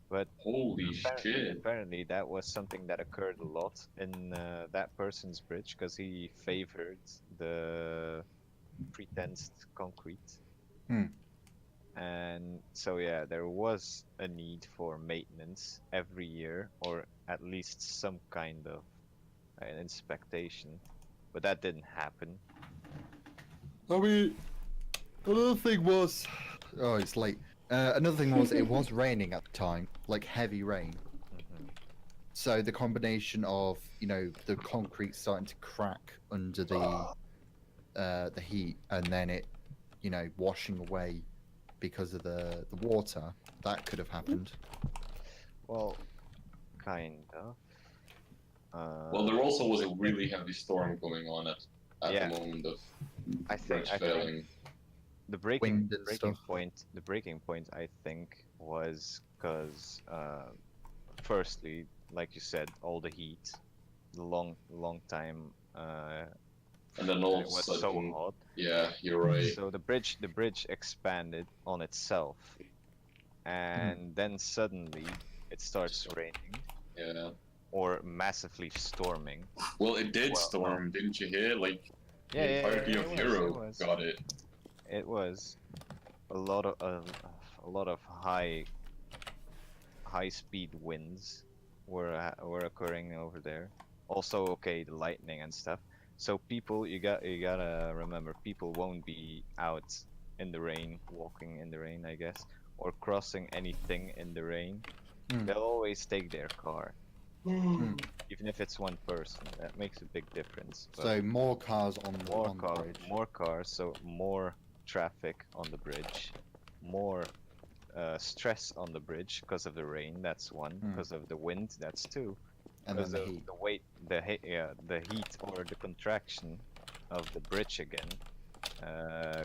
But Holy shit. apparently that was something that occurred a lot in that person's bridge because he favored the pre-tensed concrete. Hmm. And so yeah, there was a need for maintenance every year, or at least some kind of an inspection, but that didn't happen. I mean, another thing was, oh, it's late. Another thing was, it was raining at the time, like heavy rain. Mhm. So the combination of, you know, the concrete starting to crack under the heat, and then it, you know, washing away because of the water, that could have happened. Well, kind of. Well, there also was a really heavy storm going on at Yeah. the moment of I bridge think failing. the breaking Wind and stuff. point I think was because firstly, like you said, all the heat, the long time And then all it of a was sudden, so hot. yeah, you're right. So the bridge expanded on itself, and then suddenly it starts raining Yeah. or massively storming. Well, it did Well, storm, didn't you hear? Like, the Yeah, entirety it of was, Hero it was. got it. It was a lot of high speed winds were occurring over there. Also, okay, the lightning and stuff. So people, you gotta remember, people won't be out in the rain, walking in the rain, I guess, or crossing anything in the rain. Mm. They'll always take their car, Mm. even if it's one person. That makes a big difference. But So more cars on the, more on the car, bridge. more cars, so more traffic on the bridge, more stress on the bridge because of the rain. That's one. Because of the wind. That's two. And then Because the of heat. the weight, the heat or the contraction of the bridge again,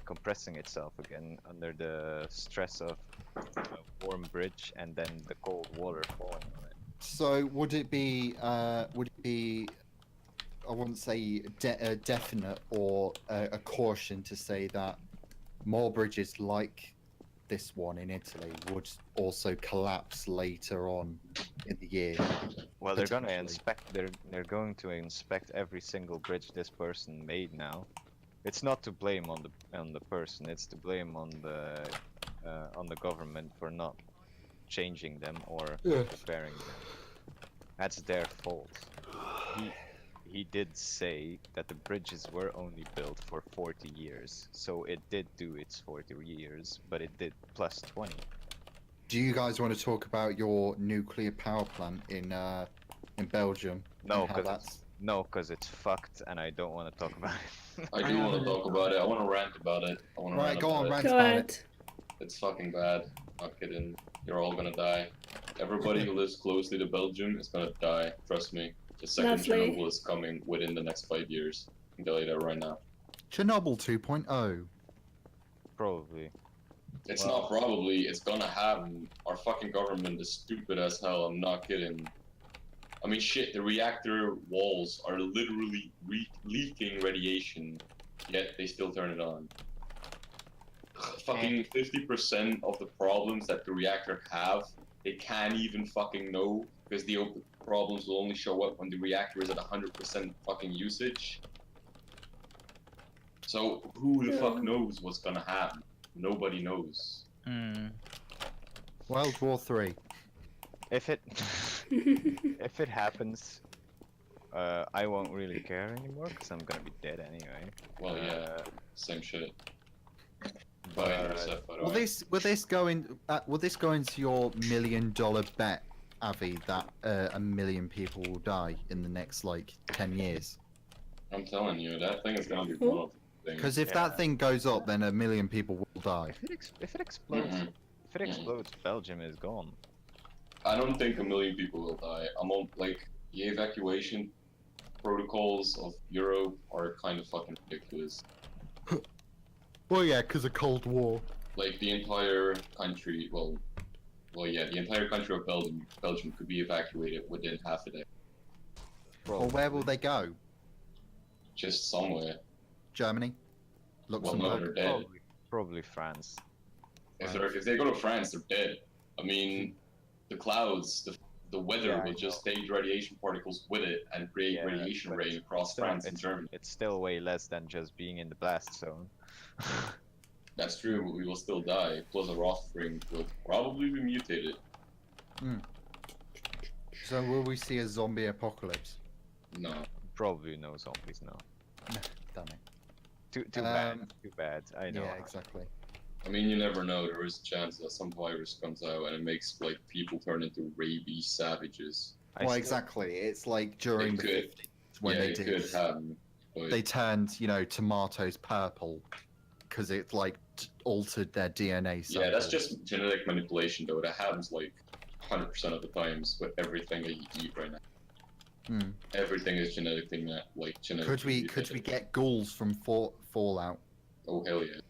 compressing itself again under the stress of a warm bridge and then the cold water falling on it. So would it be I wouldn't say a definite or a caution to say that more bridges like this one in Italy would also collapse later on in the year? Well, they're gonna Potentially. inspect. They're going to inspect every single bridge this person made now. It's not to blame on the person. It's to blame on the government for not changing them or repairing them. That's their fault. He did say that the bridges were only built for 40 years, so it did do its 40 years, but it did plus 20. Do you guys want to talk about your nuclear power plant in Belgium? No, and how that's because it's fucked, and I don't want to talk about it. I do want to talk about it. I want to rant about it. I want to right. rant Go about on, it. rant Go about ahead. it. It's fucking bad. Not kidding. You're all gonna die. Everybody who lives closely to Belgium is gonna die. Trust me. The second Lovely. Chernobyl is coming within the next 5 years. I can tell you that right now. Chernobyl 2.0. Probably. It's Well- not probably. It's gonna happen. Our fucking government is stupid as hell. I'm not kidding. I mean, shit. The reactor walls are literally leaking radiation, yet they still turn it on. Fucking 50% of the problems that the reactor have, they can't even fucking know because the problems will only show up when the reactor is at 100% fucking usage. So who the fuck knows what's gonna happen? Nobody knows. World War 3. If it happens, I won't really care anymore because I'm gonna be dead anyway. Well, yeah, same shit. But Will this go into your $1 million bet, Avi, that 1 million people will die in the next like 10 years? I'm telling you, that thing is gonna be one of the things. Because if that thing goes up, then 1 million people will die. If it explodes, Belgium is gone. I don't think 1 million people will die. I'm on like the evacuation protocols of Europe are kind of fucking ridiculous. Well, yeah, because of Cold War. Like the entire country, well, yeah, the entire country of Belgium could be evacuated within half a day. Well, where will they go? Just somewhere. Germany? Well, no, Luxembourg? they're dead. Probably France. If they go to France, they're dead. I mean, the clouds, the weather will just stage radiation particles with it and create radiation rain across France and Germany. It's still way less than just being in the blast zone. That's true, but we will still die. Plus, our offspring will probably be mutated. So will we see a zombie apocalypse? No. Probably no zombies, no. Damn it. Too bad. Too bad. I know. Yeah, exactly. I mean, you never know. There is a chance that some virus comes out and it makes like people turn into rabies savages. Well, exactly. It's like during the 50s when they did. It could happen. But They turned, tomatoes purple because it like altered their DNA. yeah, that's just genetic manipulation, though. That happens like 100% of the times with everything that you eat right now. Everything is genetically genetically. Could we get ghouls from Fallout? Oh hell yeah.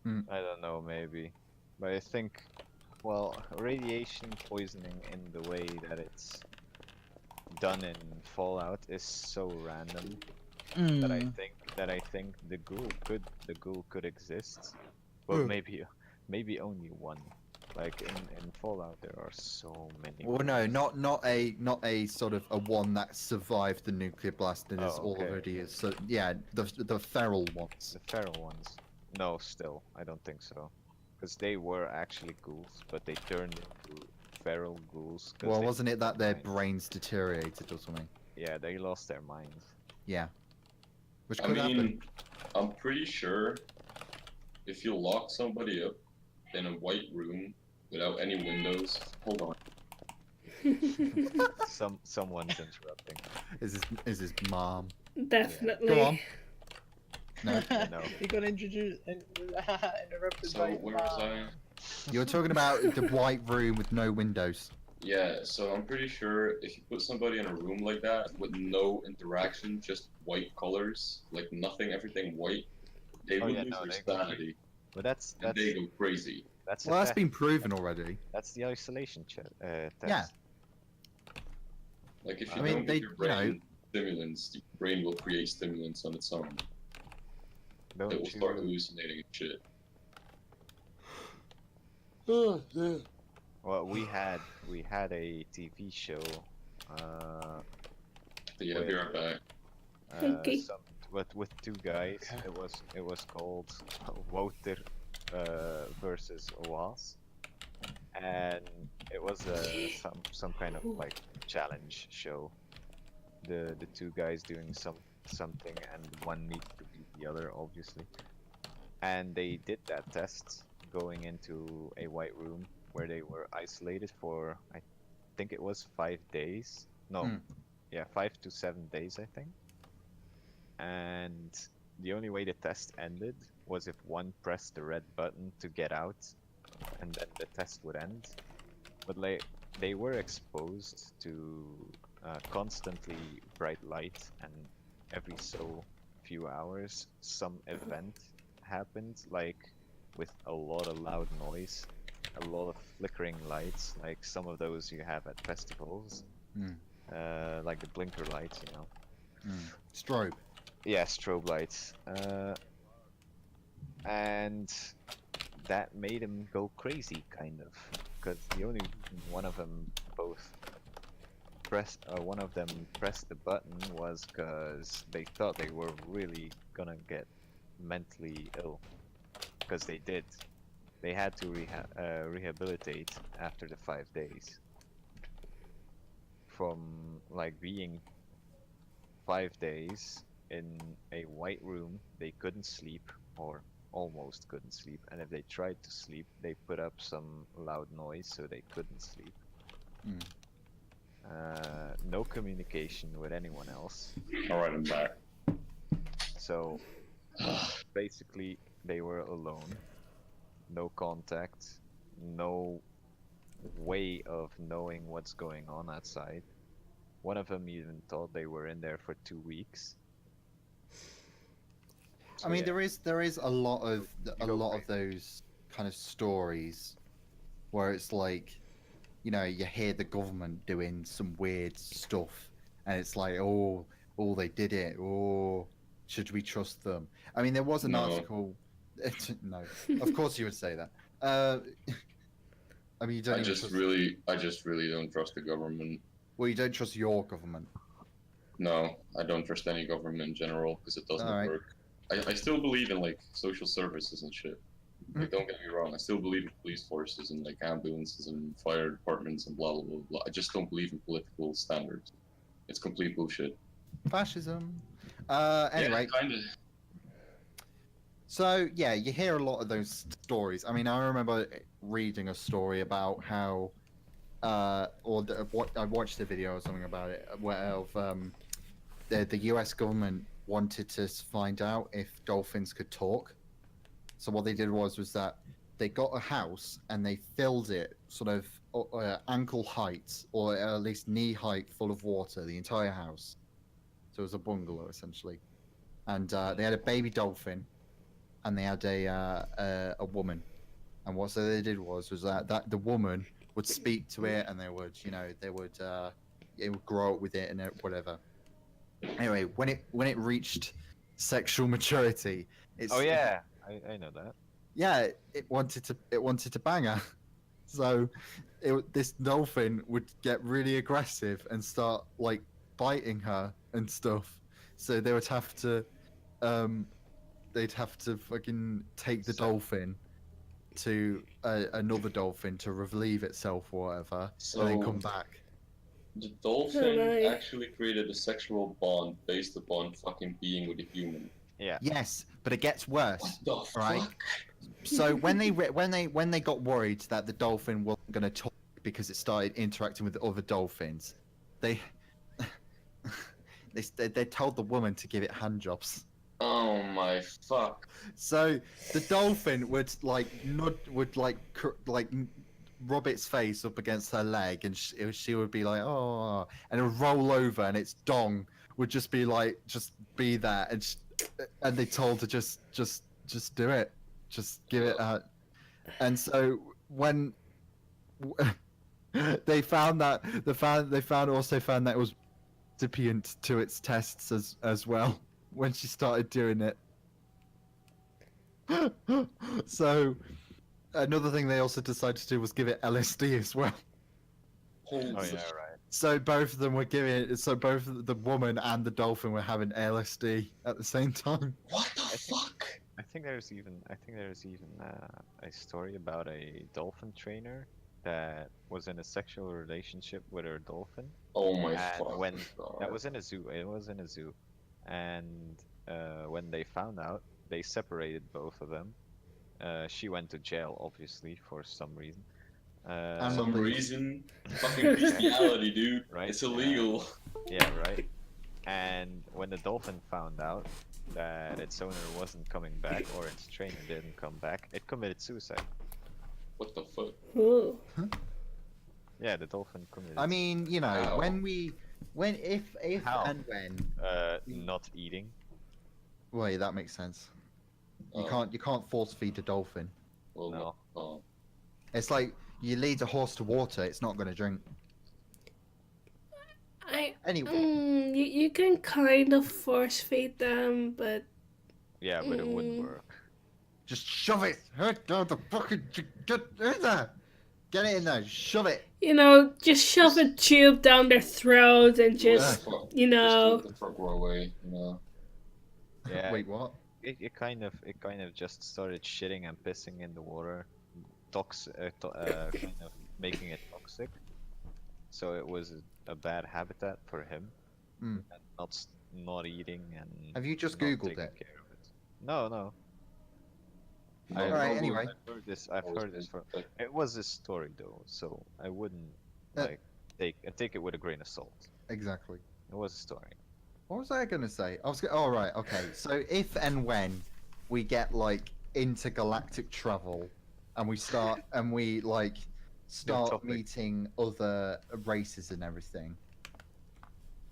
I don't know, maybe. But I think, well, radiation poisoning in the way that it's done in Fallout is so random that I think the ghoul could exist, but maybe only one. Like in Fallout, there are so many. Well, no, not a sort of a one that survived the nuclear blast and is already is. So yeah, the feral ones. The feral ones. No, still, I don't think so, because they were actually ghouls, but they turned into feral ghouls. Well, wasn't it that their brains deteriorated or something? Yeah, they lost their minds. Yeah. Which I could mean, happen. I'm pretty sure if you lock somebody up in a white room without any windows, hold on. Someone's interrupting. Is his mom? Definitely. Go on. No. No. You got interrupted So by where was I? You're talking about the white room with no windows. Yeah, so I'm pretty sure if you put somebody in a room like that with no interaction, just white colors, like nothing, everything white, they would lose their sanity. But that's and they go crazy. That's Well, that's been proven already. That's the isolation test. Yeah. Like if you don't give your brain stimulants, your brain will create stimulants on its own. It will start hallucinating and shit. Well, we had a TV show. Yeah, be right back. Okay. With two guys. It was called Wouter versus Oaz, and it was some kind of like challenge show. The two guys doing something, and one needs to beat the other, obviously. And they did that test going into a white room where they were isolated for, I think it was 5 days. No, Hmm. yeah, 5 to 7 days, I think. And the only way the test ended was if one pressed the red button to get out, and then the test would end. But like they were exposed to constantly bright light, and every so few hours some event happened, like with a lot of loud noise, a lot of flickering lights, like some of those you have at festivals, Hmm. like the blinker lights, you know. Hmm. Strobe. Yeah, strobe lights. And that made him go crazy, kind of, because the only reason one of them pressed the button was because they thought they were really gonna get mentally ill, because they did. They had to rehabilitate after the 5 days from like being 5 days in a white room. They couldn't sleep, or almost couldn't sleep, and if they tried to sleep, they put up some loud noise so they couldn't sleep. Hmm. No communication with anyone else. Alright, I'm back. So basically, they were alone. No contact, no way of knowing what's going on outside. One of them even thought they were in there for 2 weeks. I mean, yeah. there is a lot of You go crazy. those kind of stories where it's like, you know, you hear the government doing some weird stuff, and it's like, oh, they did it. Oh, should we trust them? I mean, there was an No. article. No, of course you would say that. I mean, you don't I even just trust. really don't trust the government. Well, you don't trust your government. No, I don't trust any government in general because it doesn't All right. work. I still believe in like social services and shit. Like, don't get me wrong, I still believe in police forces and like ambulances and fire departments and blah blah blah blah. I just don't believe in political standards. It's complete bullshit. Fascism. Anyway, Yeah, kind of. so yeah, you hear a lot of those stories. I mean, I remember reading a story about how, what I watched a video or something about it, where the U.S. government wanted to find out if dolphins could talk. So what they did was that they got a house and they filled it sort of ankle height or at least knee height full of water, the entire house. So it was a bungalow essentially, and they had a baby dolphin, and they had a woman, and what so they did was that the woman would speak to it, and they would it would grow up with it and whatever. Anyway, when it reached sexual maturity, Oh yeah, I know that. yeah, it wanted to bang her. So this dolphin would get really aggressive and start like biting her and stuff. So they would have to they'd have to fucking take the So- dolphin to another dolphin to relieve itself or whatever, So and then come back. the dolphin my. actually created a sexual bond based upon fucking being with a human. Yeah. Yes, but it gets worse. What the Right. fuck? So when they got worried that the dolphin wasn't going to talk because it started interacting with the other dolphins, they they told the woman to give it hand jobs. Oh my fuck. So the dolphin would rub its face up against her leg, and she would be like, oh, and it would roll over, and its dong would just be like, just be there, and they told her just do it, just give it a, and so when they found that also found that it was recipient to its tests as well when she started doing it. So another thing they also decided to do was give it LSD as well. Holy Oh shit. yeah, right. So both of them were giving it. So both the woman and the dolphin were having LSD at the same time. What the fuck? I think there's even a story about a dolphin trainer that was in a sexual relationship with her dolphin. Oh my And fuck. when that was in a zoo, it was in a zoo, and when they found out, they separated both of them. She went to jail, obviously, for some reason, For And some the- reason, fucking bestiality, dude. Right, It's yeah. illegal. Yeah, right. And when the dolphin found out that its owner wasn't coming back or its trainer didn't come back, it committed suicide. What the fuck? Ooh. Yeah, the dolphin committed. I mean, you know, Ow. if How? and when. Not eating. Wait, that makes sense. You Oh, can't force feed a dolphin. well, No. oh. It's like you lead a horse to water, it's not going to drink. Anyway, You can kind of force feed them, but Yeah, but it wouldn't work. just shove it. The fucking get in there. Get it in there. Shove it. you know, just shove a tube down their throat and Do it just, the fuck- you Just know. do it the fuck away, you know. Yeah. Wait, what? It kind of just started shitting and pissing in the water, kind of making it toxic. So it was a bad habitat for him. Hmm. And not eating and. Have you just not Googled taking it? care of it. No, no. No, Alright, no, anyway. I've heard this. I've heard this from. like, It was a story though, so I wouldn't Uh, like take it with a grain of salt. Exactly. It was a story. What was I gonna say? Oh, right, okay. So if and when we get like intergalactic travel, and we start start topic. meeting other races and everything,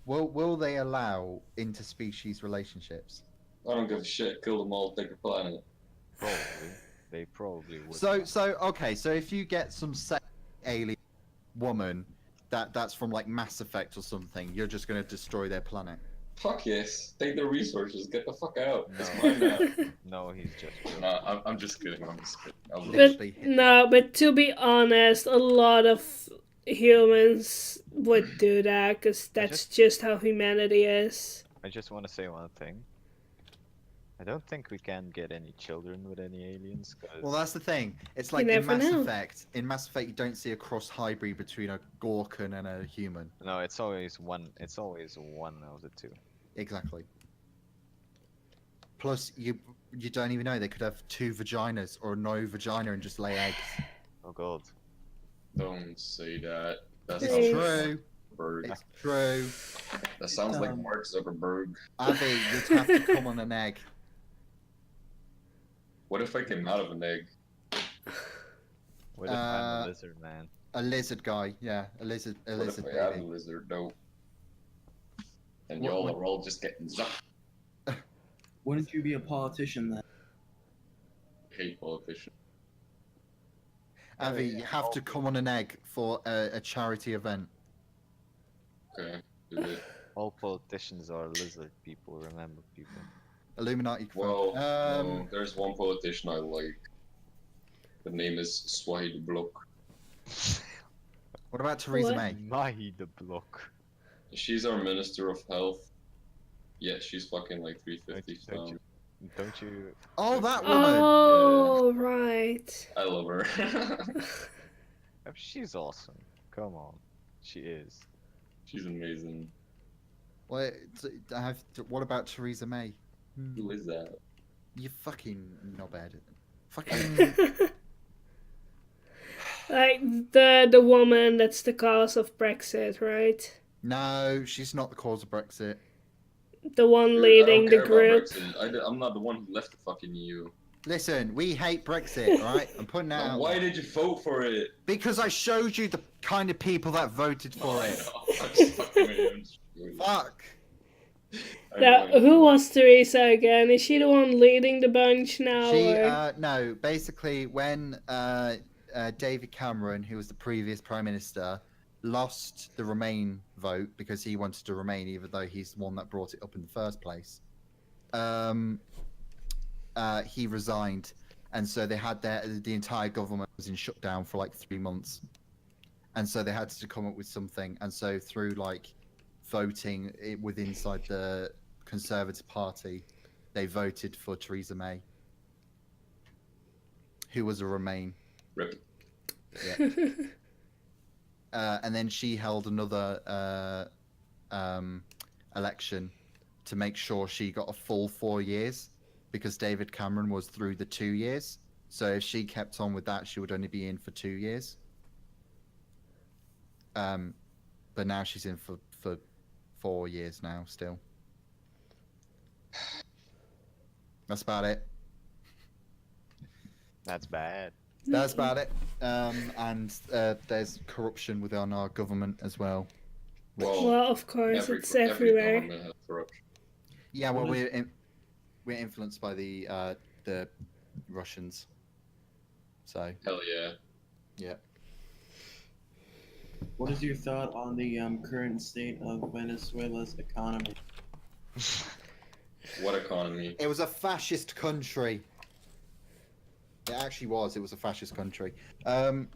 will they allow interspecies relationships? I don't give a shit. Kill them all. Take the planet. Probably. They probably would. So okay. So if you get some alien woman that's from like Mass Effect or something, you're just gonna destroy their planet. Fuck yes. Take their resources. Get the fuck out. It's No. mine now. No, he's just. joking. Nah, I'm just kidding. I'm just kidding. I was- But Literally hit no, but to be honest, a lot of humans would do that because that's just how humanity is. I just want to say one thing. I don't think we can get any children with any aliens. Cause Well, that's the thing. It's like in never Mass know. Effect. In Mass Effect, you don't see a cross hybrid between a Gorkan and a human. no, it's always one. It's always one of the two. Exactly. Plus, you don't even know they could have two vaginas or no vagina and just lay eggs. Oh god. Don't say that. That It's sounds true. like Zuckerberg. It's true. That sounds like Mark Zuckerberg. Abby, you'd have to come on an egg. What if I came out of an egg? What if I'm Uh, a lizard man? A lizard guy, yeah, a lizard What lizard if I have a baby. lizard though? And What- y'all what- are all just getting zucked. Wouldn't you be a politician then? Hate politicians. Avi, you have to come on an egg for a charity event. Okay, do it. All politicians are lizard people. Remember, people. Illuminati. Well, confirmed. no, there's one politician I like. The name is Swahili Block. What about Theresa What? May? Mahi the block. She's our Minister of Health. Yeah, she's fucking like Don't 350 you, don't pounds. you, don't you? Oh, that woman. Oh, right. I love her. She's awesome. Come on, she is. She's amazing. What about Theresa May? Who is that? You fucking knobhead. Fucking. Like the woman that's the cause of Brexit, right? No, she's not the cause of Brexit. The one Dude, leading I the don't care group. about Brexit. I'm not the one who left the fucking EU. Listen, we hate Brexit, right? I'm putting that Now, out why there. did you vote for it? Because I showed you the kind of people that voted for I it. know. I'm just fucking with you. I'm just kidding. Fuck. I Now, know. who was Theresa again? Is she the one leading the bunch now? She, or... no, basically, when David Cameron, who was the previous Prime Minister, lost the Remain vote because he wanted to remain, even though he's the one that brought it up in the first place, he resigned. And so they had the entire government was in shutdown for like 3 months. And so they had to come up with something. And so through like voting within inside the Conservative Party, they voted for Theresa May, who was a Remain. Rip. And then she held another election to make sure she got a full 4 years, because David Cameron was through the 2 years. So if she kept on with that, she would only be in for 2 years. But now she's in for 4 years now. Still, that's about it. That's bad. That's about it. And there's corruption within our government as well. Well, of course, it's every everywhere. government has corruption. Yeah, well, we're influenced by the Russians. So Hell yeah. yeah. What is your thought on the current state of Venezuela's economy? What economy? It was a fascist country. It actually was. It was a fascist country. During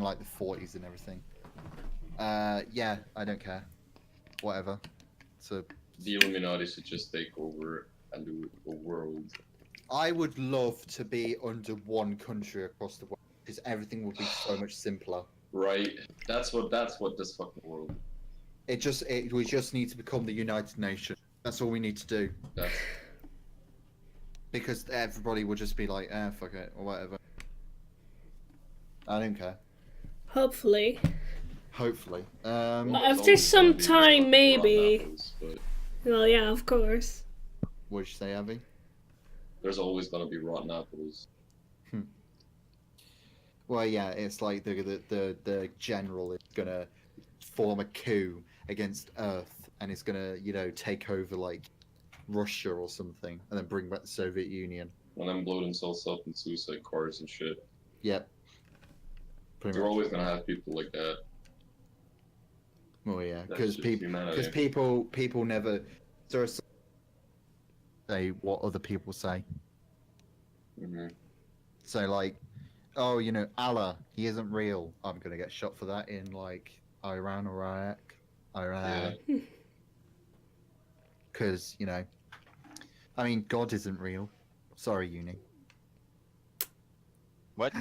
like the 40s and everything. Yeah, I don't care. Whatever. So The Illuminati should just take over and do a world. I would love to be under one country across the world because everything would be so much simpler. Right. That's what this fucking world. We just need to become the United Nations. That's all we need to do. That's Because everybody would just be like, fuck it, or whatever. I don't care. Hopefully. Hopefully. After always some gonna be time, fucking maybe. rotten apples, but Well, yeah, of course. What'd you say, Abby? there's always gonna be rotten apples. Well, yeah, it's like the general is gonna form a coup against Earth, and it's gonna, take over like Russia or something, and then bring back the Soviet Union. And then blow themselves up in suicide cars and shit. Yep. Pretty You're much. always gonna have people like that. Well, yeah, That's because just humanity. people never say what other people say. Hmm. So like, oh, Allah, he isn't real. I'm gonna get shot for that in like Iran or Iraq. Yeah. Because I mean, God isn't real. Sorry, Uni. What?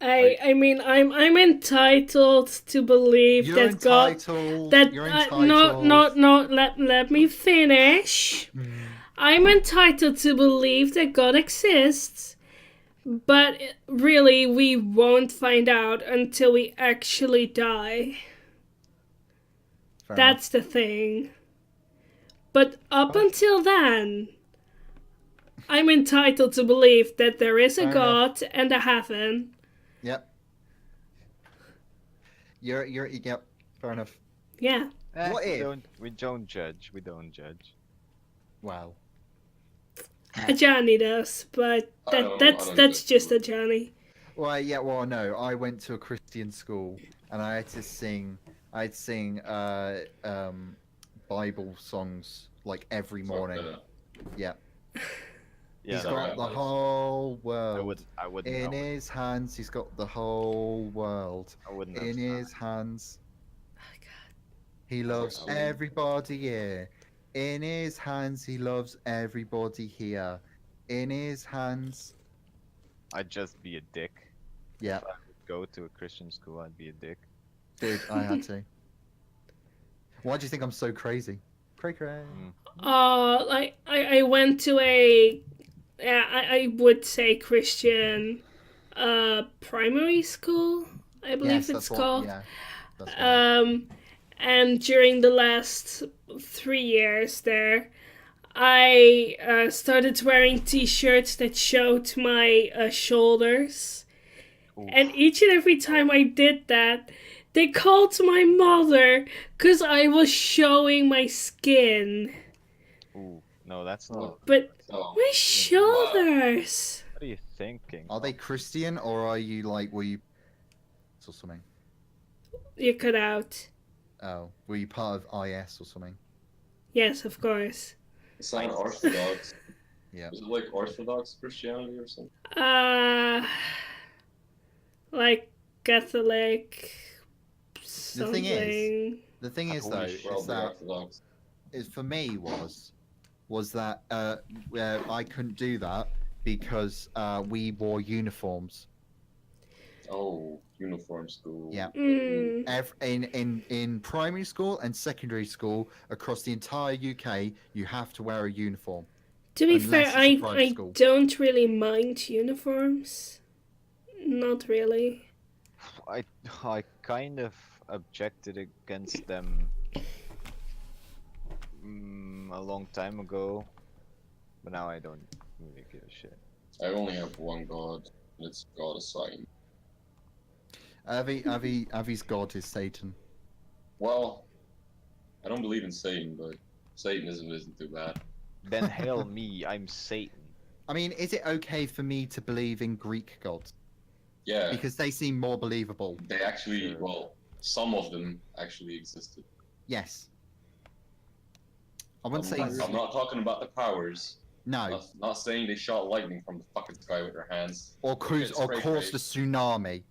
I mean, I'm entitled to believe You're that God. entitled. That You're no. Let me finish. I'm entitled to believe that God exists, but really, we won't find out until we actually die. Fair That's the thing. But up until then, I'm entitled to believe that there is a Fair God and a heaven. Yep. Yep. Fair enough. Yeah. What if? We don't judge. We don't judge. Wow. Johnny does, but I don't that's judge just a people. Johnny. Well, yeah. Well, no. I went to a Christian school, and I had to sing. I'd sing Bible songs like every morning. Fuck Yeah. Yeah, He's no, got the whole world I wouldn't. in his hands. He's got the whole world I wouldn't. in his hands. Oh, God. He loves Excellent. everybody here. In his hands, he loves everybody here. In his hands. I'd just be a dick. Yeah, If I would go to a Christian school, I'd be a dick. dude, I had to. Why do you think I'm so crazy? Cray cray. I went to a, I would say Christian, primary school. I believe it's called. Yeah, that's what. And during the last 3 years there, I started wearing t-shirts that showed my shoulders. Ooh. And each and every time I did that, they called my mother because I was showing my skin. Ooh, no, that's not. But Oh, my shoulders. What are you thinking? Are they Christian or are you like, were you or something? You cut out. Oh, were you part of IS or something? Yes, of course. it's not Orthodox. Yeah. Is it like Orthodox Christianity or something? Like Catholic. The thing is, Something. The thing is though, Probably is that Orthodox. is for me was that I couldn't do that because we wore uniforms. Oh, uniform school. Yeah. Mm. In primary school and secondary school across the entire UK, you have to wear a uniform. To be Unless fair, it's a I private school. don't really mind uniforms. Not really. I kind of objected against them a long time ago, but now I don't really give a shit. I only have one god, and it's God of Satan. Avi's god is Satan. Well, I don't believe in Satan, but Satanism isn't too bad. Then hail me, I'm Satan. I mean, is it okay for me to believe in Greek gods? Yeah, Because they seem more believable. they actually, Sure. well, some of them actually existed. Yes. I wouldn't say I'm not talking about the powers. no. Not saying they shot lightning from the fucking sky with their hands. Or It's spray caused a tsunami.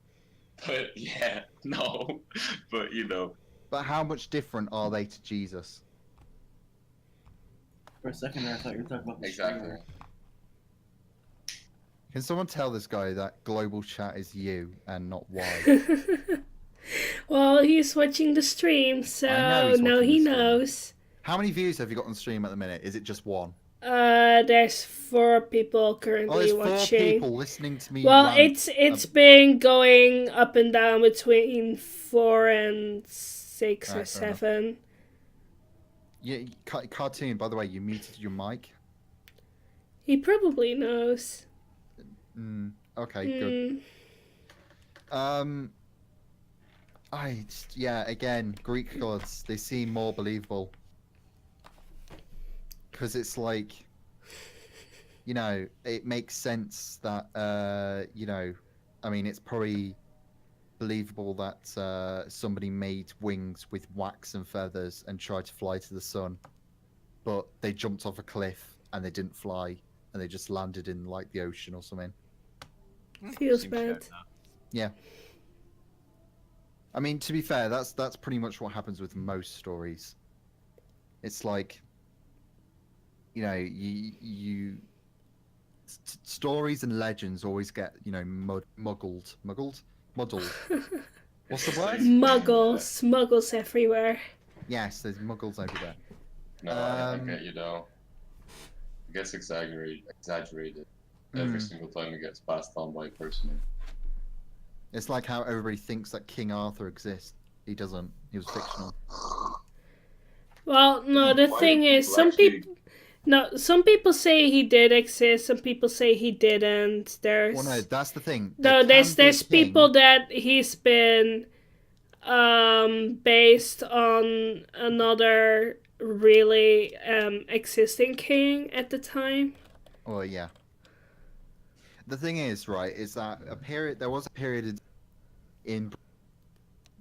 But yeah, no. But you know, But how much different are they to Jesus? For a second there, I thought you were talking about the exactly. streamer. Can someone tell this guy that global chat is you and not Y? Well, he's watching the stream, so I know he's no, watching he the stream. knows. How many views have you got on stream at the minute? Is it just one? There's 4 people Oh, currently there's 4 watching. people listening to me. Well, rant. it's been going up and down between 4 and 6 or Right, fair enough. 7. Yeah, cartoon. By the way, you muted your mic. He probably knows. Okay, good. Again, Greek gods, they seem more believable. Because it's like, you know, it makes sense that, I mean, it's probably believable that somebody made wings with wax and feathers and tried to fly to the sun, but they jumped off a cliff and they didn't fly and they just landed in, like, the ocean or something. Feels Seems fair bad. enough. Yeah. I mean, to be fair, that's pretty much what happens with most stories. It's like, you know, stories and legends always get, you know, muddled. What's the word? Muggles everywhere. Yes, there's muggles everywhere. No, I get you though. It gets exaggerated every single time it gets passed on by a person. It's like how everybody thinks that King Arthur exists. He doesn't. He was fictional. Well, no, the Why thing do is, some people say he did exist, some people say he didn't. There's Well, no, that's the thing. no, There can be a there's people king- that he's been based on another really existing king at the time. Oh yeah. The thing is, right, is that there was a period in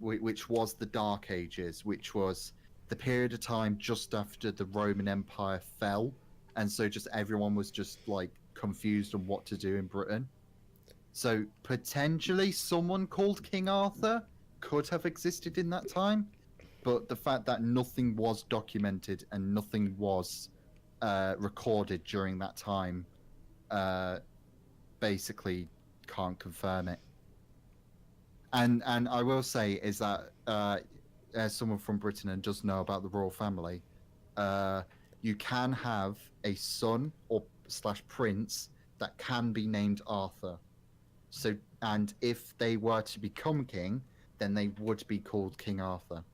which was the Dark Ages, which was the period of time just after the Roman Empire fell, and so just everyone was just like confused on what to do in Britain. So potentially someone called King Arthur could have existed in that time, but the fact that nothing was documented and nothing was recorded during that time basically can't confirm it. And I will say is that as someone from Britain and does know about the royal family, you can have a son or / prince that can be named Arthur. So, and if they were to become king, then they would be called King Arthur.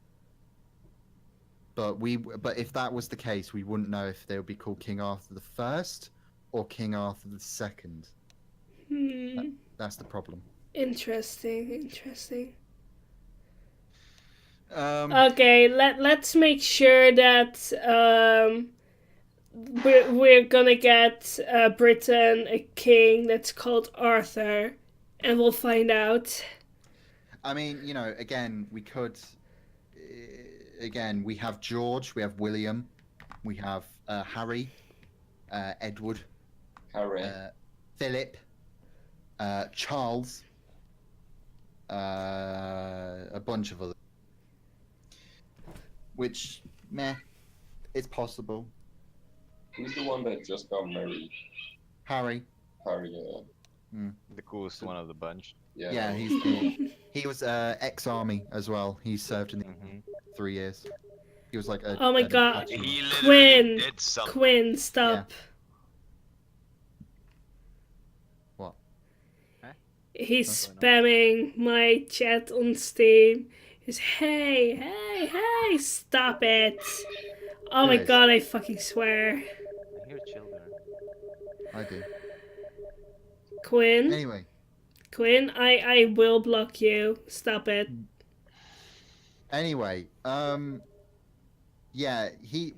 But if that was the case, we wouldn't know if they would be called King Arthur the First or King Arthur the Second. That's the problem. Interesting. Um, Okay, let's make sure that we're gonna get Britain a king that's called Arthur, and we'll find out. I mean, you know, again, we could. Again, we have George, we have William, we have Harry, Edward, Philip, Charles, a bunch of others. Which, meh, it's possible. Who's the one that just got married? Harry. Harry, The coolest one of the bunch. Yeah, he was ex-army as well. He served in the 3 years. He was like a. Oh my god, He literally Quinn, did something. Quinn, stop. What? He's What's going on? spamming my chat on Steam. He's hey, stop it. Oh my Who is? god, I fucking swear. I hear children. I do. Quinn, Anyway, I will block you. Stop it. anyway, yeah,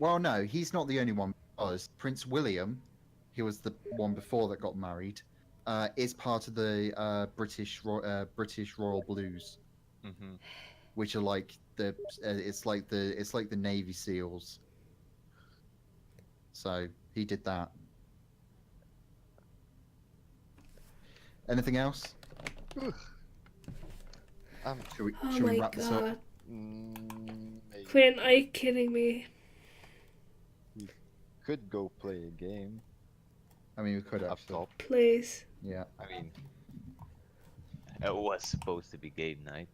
no, he's not the only one. Because Prince William, he was the one before that got married, is part of the British Royal Blues, Mm-hmm. which are like it's like the Navy SEALs. So he did that. Anything else? Should we, Oh should we my wrap this up? god. Maybe Quinn, are you kidding me? could go play a game I mean, we could up actually. top. Please. Yeah. I mean, it was supposed to be game night.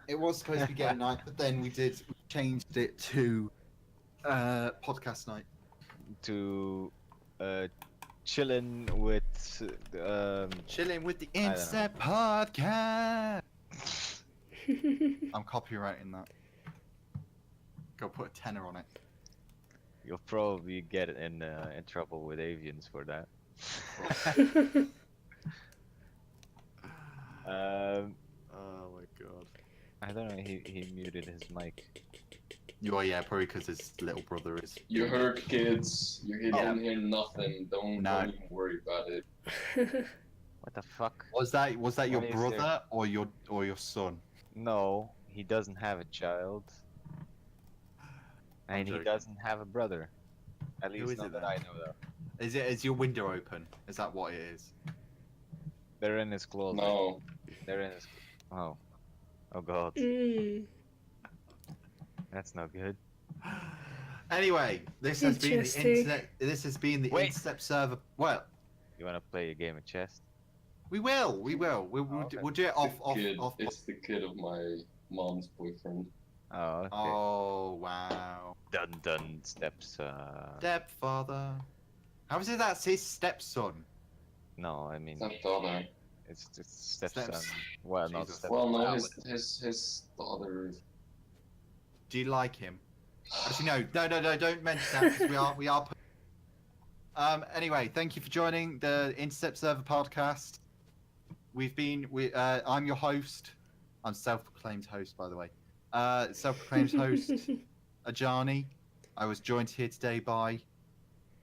It was supposed to be game night, but then we changed it to podcast night. To chilling with Chilling with the I don't know. Instep podcast. I'm copywriting that. Go put a tenner on it. You'll probably get in trouble with avians for that. Oh my god. I don't know. He muted his mic. Oh yeah, probably because his little brother is. You heard, kids. You Yeah. don't hear nothing. Don't even worry about it. What the fuck? Was that your Why is brother there- or your son? No, he doesn't have a child, and he joking. doesn't have a brother. At Who least is not it that then? I know of. Is your window open? Is that what it is? They're in his closet. No. They're in his. Oh. Oh god. Mm. That's not good. Anyway, this has been the Interesting. internet. This has been the Wait. Instep server. Well, You wanna play a game of chess? we will. We'll Okay. we'll do it off. It's the kid of my mom's boyfriend. Oh, okay. Oh wow. Dun dun steps. Stepfather. How is it that's his stepson? No, I mean Stepdaughter. it's stepson. Steps- Well, not Jesus. stepson. Well, no, Wow. his daughter. Do you like him? Actually, no, don't mention that because we are. Anyway, thank you for joining the Intercept Server podcast. I'm your host. I'm self-proclaimed host, by the way. Self-proclaimed host, Ajani. I was joined here today by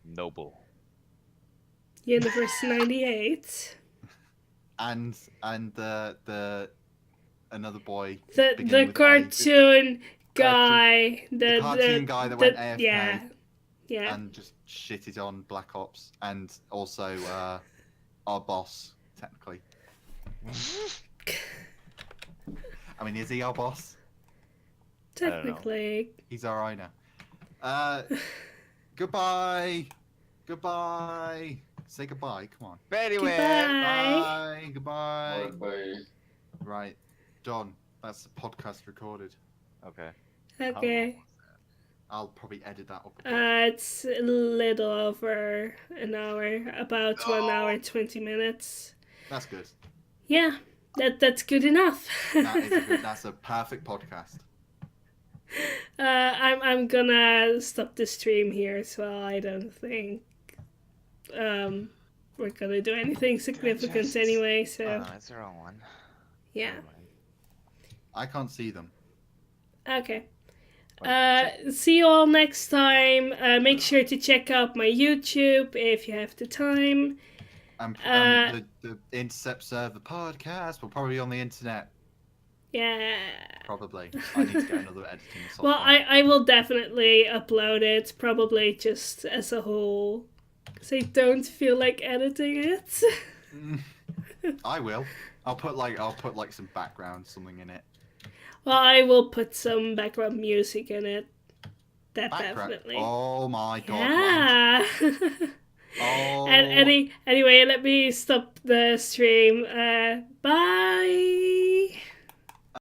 Noble. Universe 98. and the another boy. The beginning with A. cartoon guy. The cartoon guy that went AFK. Yeah. And just shitted on Black Ops, and also our boss, technically. I mean, is he our boss? don't know. Technically. He's our owner. Goodbye. Goodbye. Say goodbye. Come on. But anyway, Goodbye. Bye. Goodbye. Bye. Right, Don. That's the podcast recorded. okay. Okay. I'll probably edit that up. A bit. It's a little over an hour. About 1 hour, 20 minutes. That's good. Yeah. That's good enough. That's a perfect podcast. I'm gonna stop the stream here, so I don't think we're gonna do anything significant Just- anyway. Oh So no, it's the wrong one. yeah, Never mind. I can't see them. okay. Wait, See you all next time. Make sure to check out my YouTube if you have the time. The Intercept Server podcast will probably be on the internet. Yeah. Probably. I need to get another editing software. Well, I will definitely upload it, probably just as a whole, because I don't feel like editing it. I will. I'll put some background, something in it. Well, I will put some background music in it. That Background. definitely. Oh my god. Yeah. Oh. And anyway, let me stop the stream. Bye.